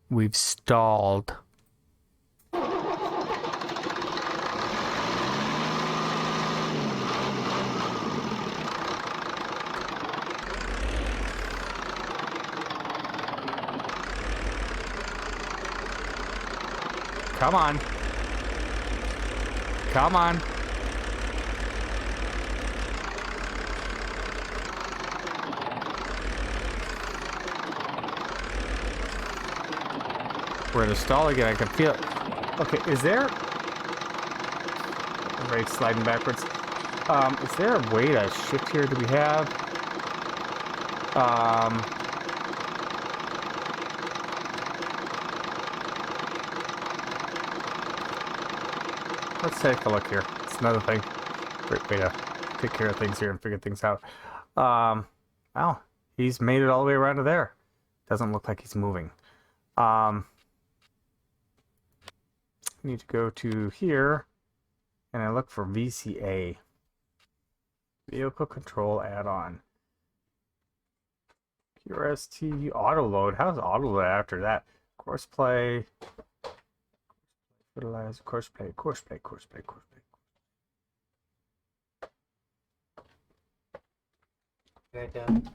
We've stalled. Come on. Come on. We're in a stall again. I can feel it. Okay, is there... I'm right sliding backwards. Is there a way to shift here? Do we have... Let's take a look here. It's another thing. Great way to take care of things here and figure things out. Wow, he's made it all the way around to there. Doesn't look like he's moving. Need to go to here, and I look for VCA. Vehicle Control Add-on. QRST Auto Load. How's Auto Load after that? Course Play. Fertilize, course play, course play, course play, course play. Right down.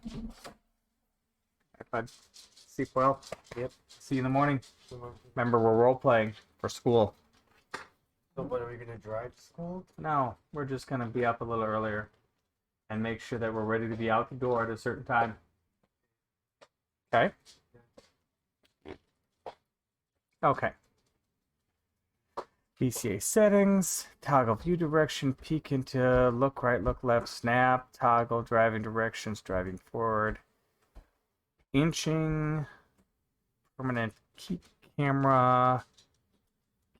iPod. Sleep well. Yep. See you in the morning. Remember, we're role playing for school. So what, are we gonna drive to school? No, we're just gonna be up a little earlier and make sure that we're ready to be out the door at a certain time. Okay? Okay. BCA settings, toggle view direction, peek into, look right, look left, snap, toggle driving directions, driving forward, inching, permanent keep camera,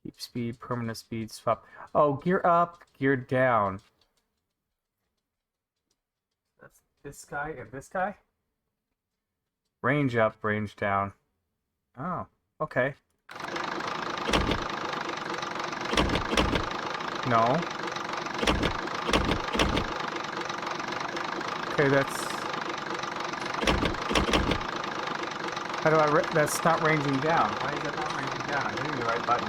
keep speed, permanent speed, swap. Oh, gear up, gear down. That's this guy and this guy? Range up, range down. Oh, okay. No. Okay, that's... How do I... That's not ranging down. Why is that not ranging down? I'm hitting the right button.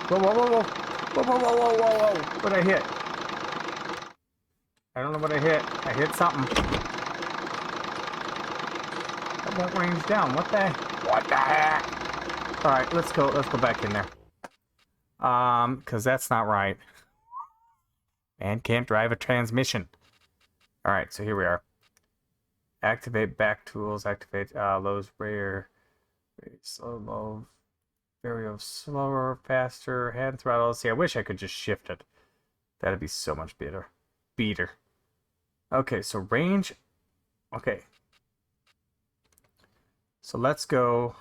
Whoa, whoa, whoa, whoa. Whoa, whoa, whoa, whoa, whoa, whoa. What'd I hit? I don't know what I hit. I hit something. That won't range down. What the heck? Alright, let's go back in there. Because that's not right. Man can't drive a transmission. Alright, so here we are. Activate back tools, activate lows, rare, slow, low, vario, slower, faster, hand throttle. See, I wish I could just shift it. That'd be so much better. Beater. Okay, so range. Okay. So let's go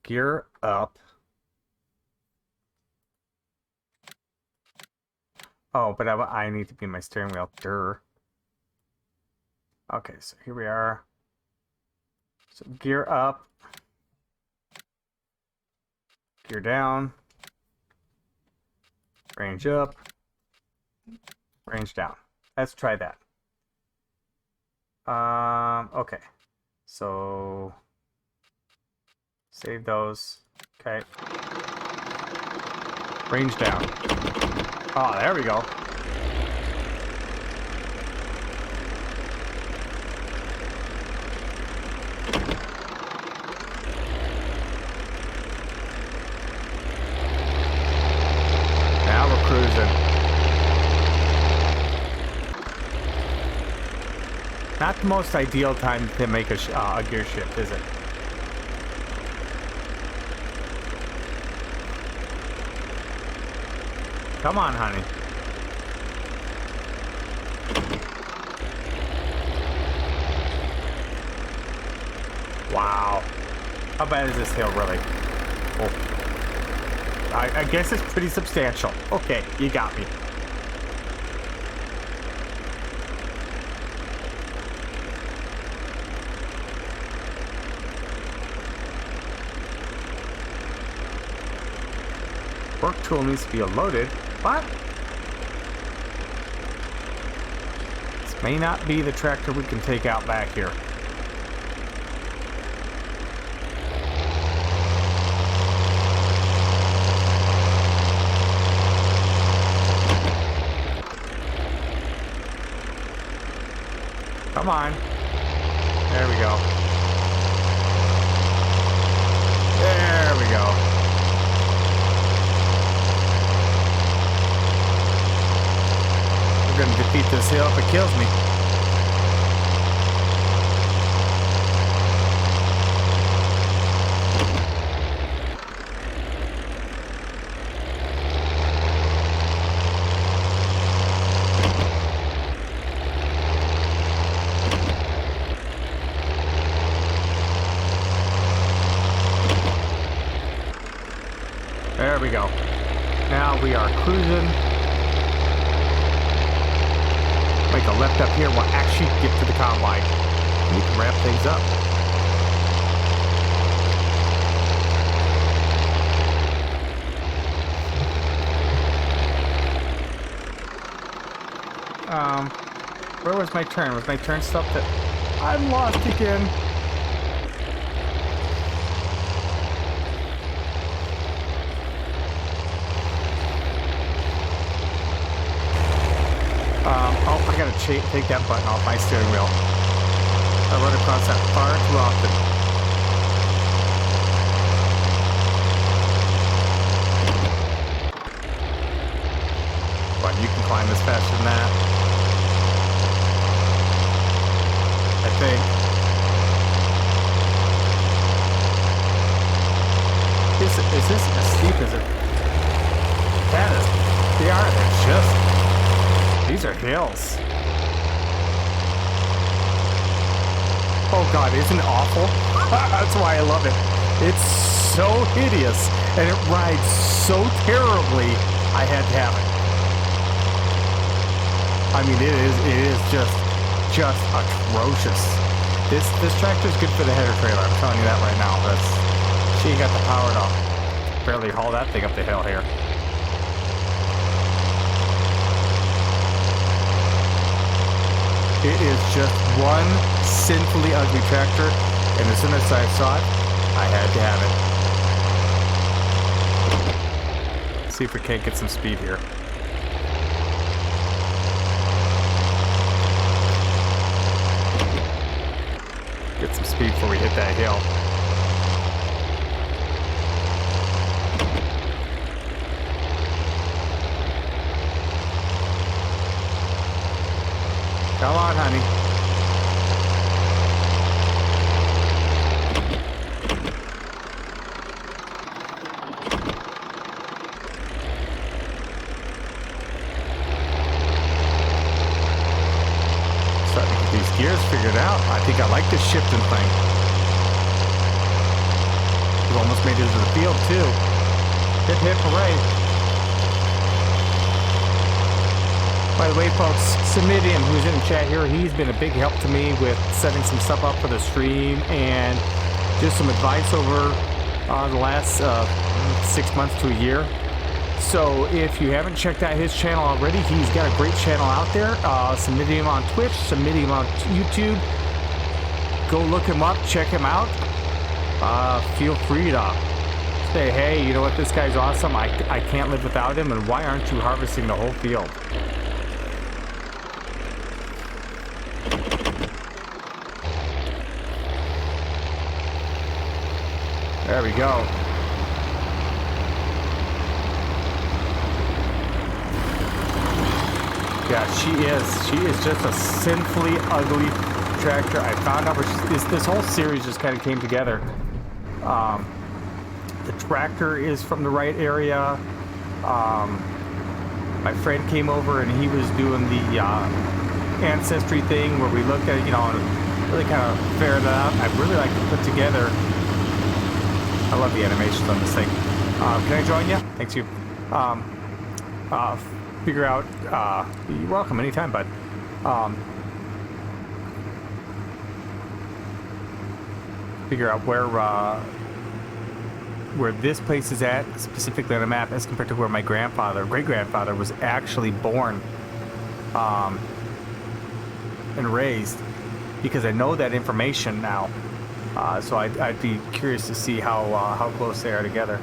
gear up. Oh, but I need to be my steering wheel. Durr. Okay, so here we are. So gear up. Gear down. Range up. Range down. Let's try that. Okay. So save those. Okay. Range down. Oh, there we go. Now we're cruising. Not the most ideal time to make a gear shift, is it? Come on, honey. Wow. How bad is this hill, really? Oh. I guess it's pretty substantial. Okay, you got me. Work tool needs to be loaded. What? This may not be the tractor we can take out back here. Come on. There we go. There we go. We're gonna defeat this hill if it kills me. There we go. Now we are cruising. Make a left up here. We'll actually get to the convoy. We can wrap things up. Where was my turn? Was my turn stuff that I'm lost again? Oh, I gotta take that button off my steering wheel. I run across that far too often. But you can climb this faster than that. I think. is this as steep as it? That is, they're just, these are hills. Oh God, isn't it awful? That's why I love it. It's so hideous, and it rides so terribly, I had to have it. I mean, it is just atrocious. This tractor's good for the header trailer, I'm telling you that right now. She ain't got the power to barely haul that thing up the hill here. It is just one sinfully ugly tractor, and as soon as I saw it, I had to have it. Let's see if we can't get some speed here. Get some speed before we hit that hill. Come on, honey. Starting to get these gears figured out. I think I like this shifting thing. We almost made it to the field, too. Hip, hip, hooray. By the way, folks, Simidium, who's in the chat here, he's been a big help to me with setting some stuff up for the stream and just some advice over the last 6 months to a year. So if you haven't checked out his channel already, he's got a great channel out there. Simidium on Twitch, Simidium on YouTube. Go look him up, check him out. Feel free to say, hey, you know what, this guy's awesome. I can't live without him, and why aren't you harvesting the whole field? There we go. Yeah, she is just a sinfully ugly tractor. I found out this whole series just kind of came together. The tractor is from the right area. My friend came over and he was doing the ancestry thing where we looked at it, you know, and really kind of figured that out. I'd really like to put together. I love the animations on this thing. Can I join you? Thanks, you. Figure out. You're welcome anytime, bud. Figure out where this place is at, specifically on the map, as compared to where my great-grandfather, was actually born and raised, because I know that information now. So I'd be curious to see how close they are together.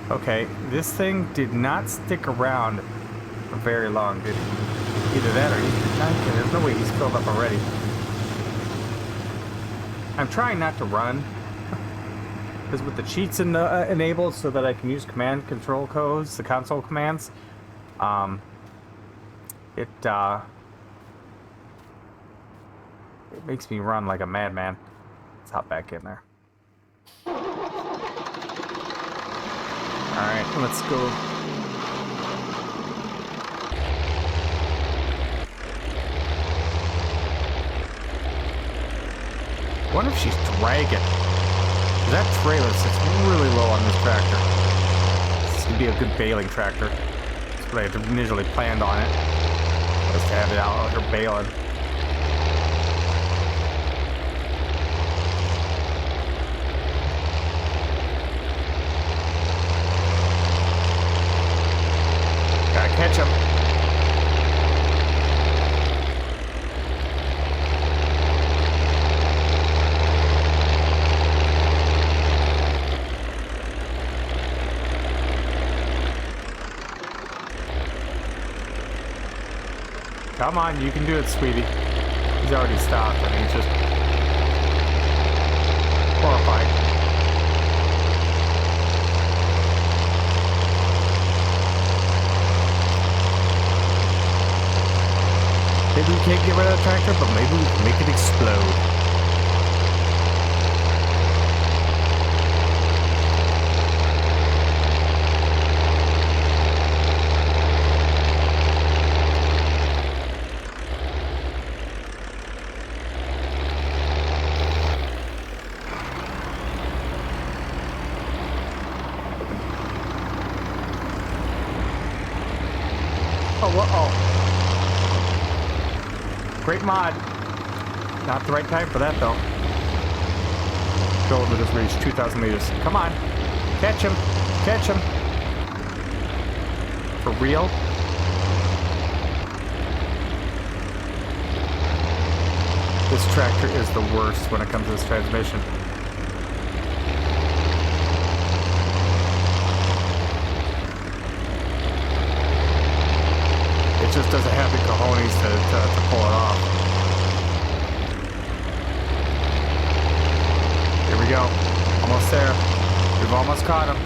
Okay, this thing did not stick around for very long, did it? Either that or there's no way he's filled up already. I'm trying not to run, because with the cheats enabled so that I can use command control codes, the console commands, it makes me run like a madman. Let's hop back in there. Alright, let's go. I wonder if she's dragging. That trailer sits really low on this tractor. This could be a good baling tractor. That's what I had initially planned on it. Just to have it out here baling. Gotta catch him. Come on, you can do it, sweetie. He's already stopped. I mean, he's just horrified. Maybe we can't get rid of the tractor, but maybe we can make it explode. uh-oh. Great mod. Not the right time for that, though. Go over this reach, 2,000 meters. Come on. Catch him. Catch him. For real? This tractor is the worst when it comes to this transmission. It just doesn't have the cojones to pull it off. Here we go. Almost there. We've almost caught him.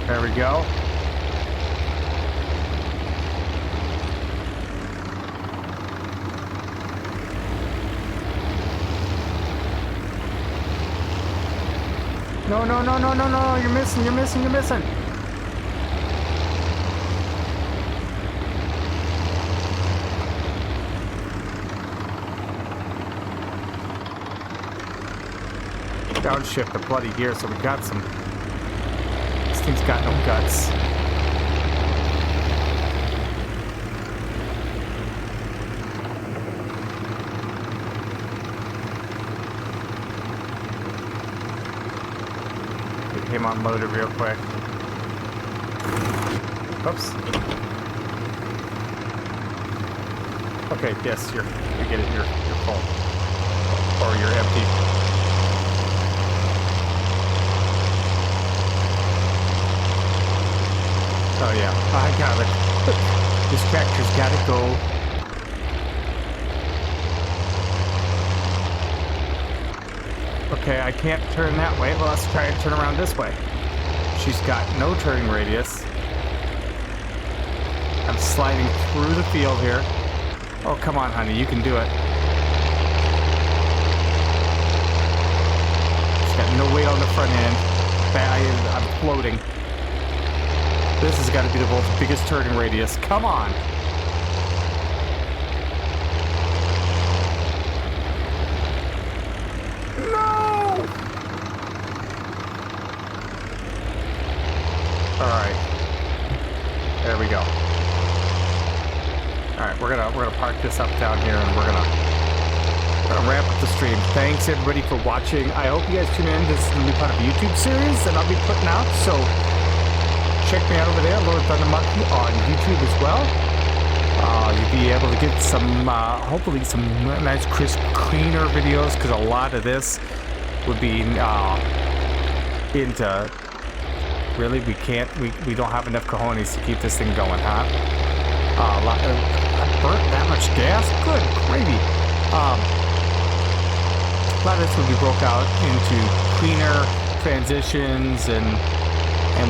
There we go. No, no, no, no, no, no, you're missing, you're missing, you're missing. Downshift the bloody gear so we got some. This thing's got no guts. Came unloaded real quick. Oops. Okay, yes, you get it. You're full, or you're empty. Oh yeah, I got it. This tractor's got to go. Okay, I can't turn that way. Well, let's try and turn around this way. She's got no turning radius. I'm sliding through the field here. Oh, come on, honey. You can do it. She's got no weight on the front end. I'm floating. This has got to be the world's biggest turning radius. Come on. Alright. There we go. Alright, we're gonna park this up down here and we're gonna wrap up the stream. Thanks everybody for watching. I hope you guys tune in. This is gonna be part of a YouTube series that I'll be putting out, so check me out over there, Lord Thunder Monkey on YouTube as well. You'll be able to get some hopefully some nice crisp cleaner videos, because a lot of this would be into really, we don't have enough cojones to keep this thing going, huh? I burnt that much gas? Good gravy. A lot of this would be broke out into cleaner transitions, and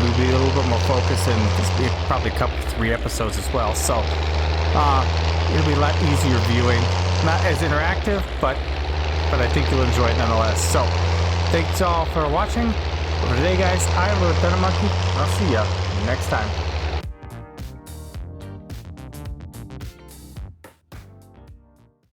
we'd be a little bit more focused, and this be probably a couple, 3 episodes as well. So, it'll be a lot easier viewing. Not as interactive, but I think you'll enjoy it nonetheless. So, thanks all for watching. For today, guys, I'm Lord Thunder Monkey. I'll see ya next time.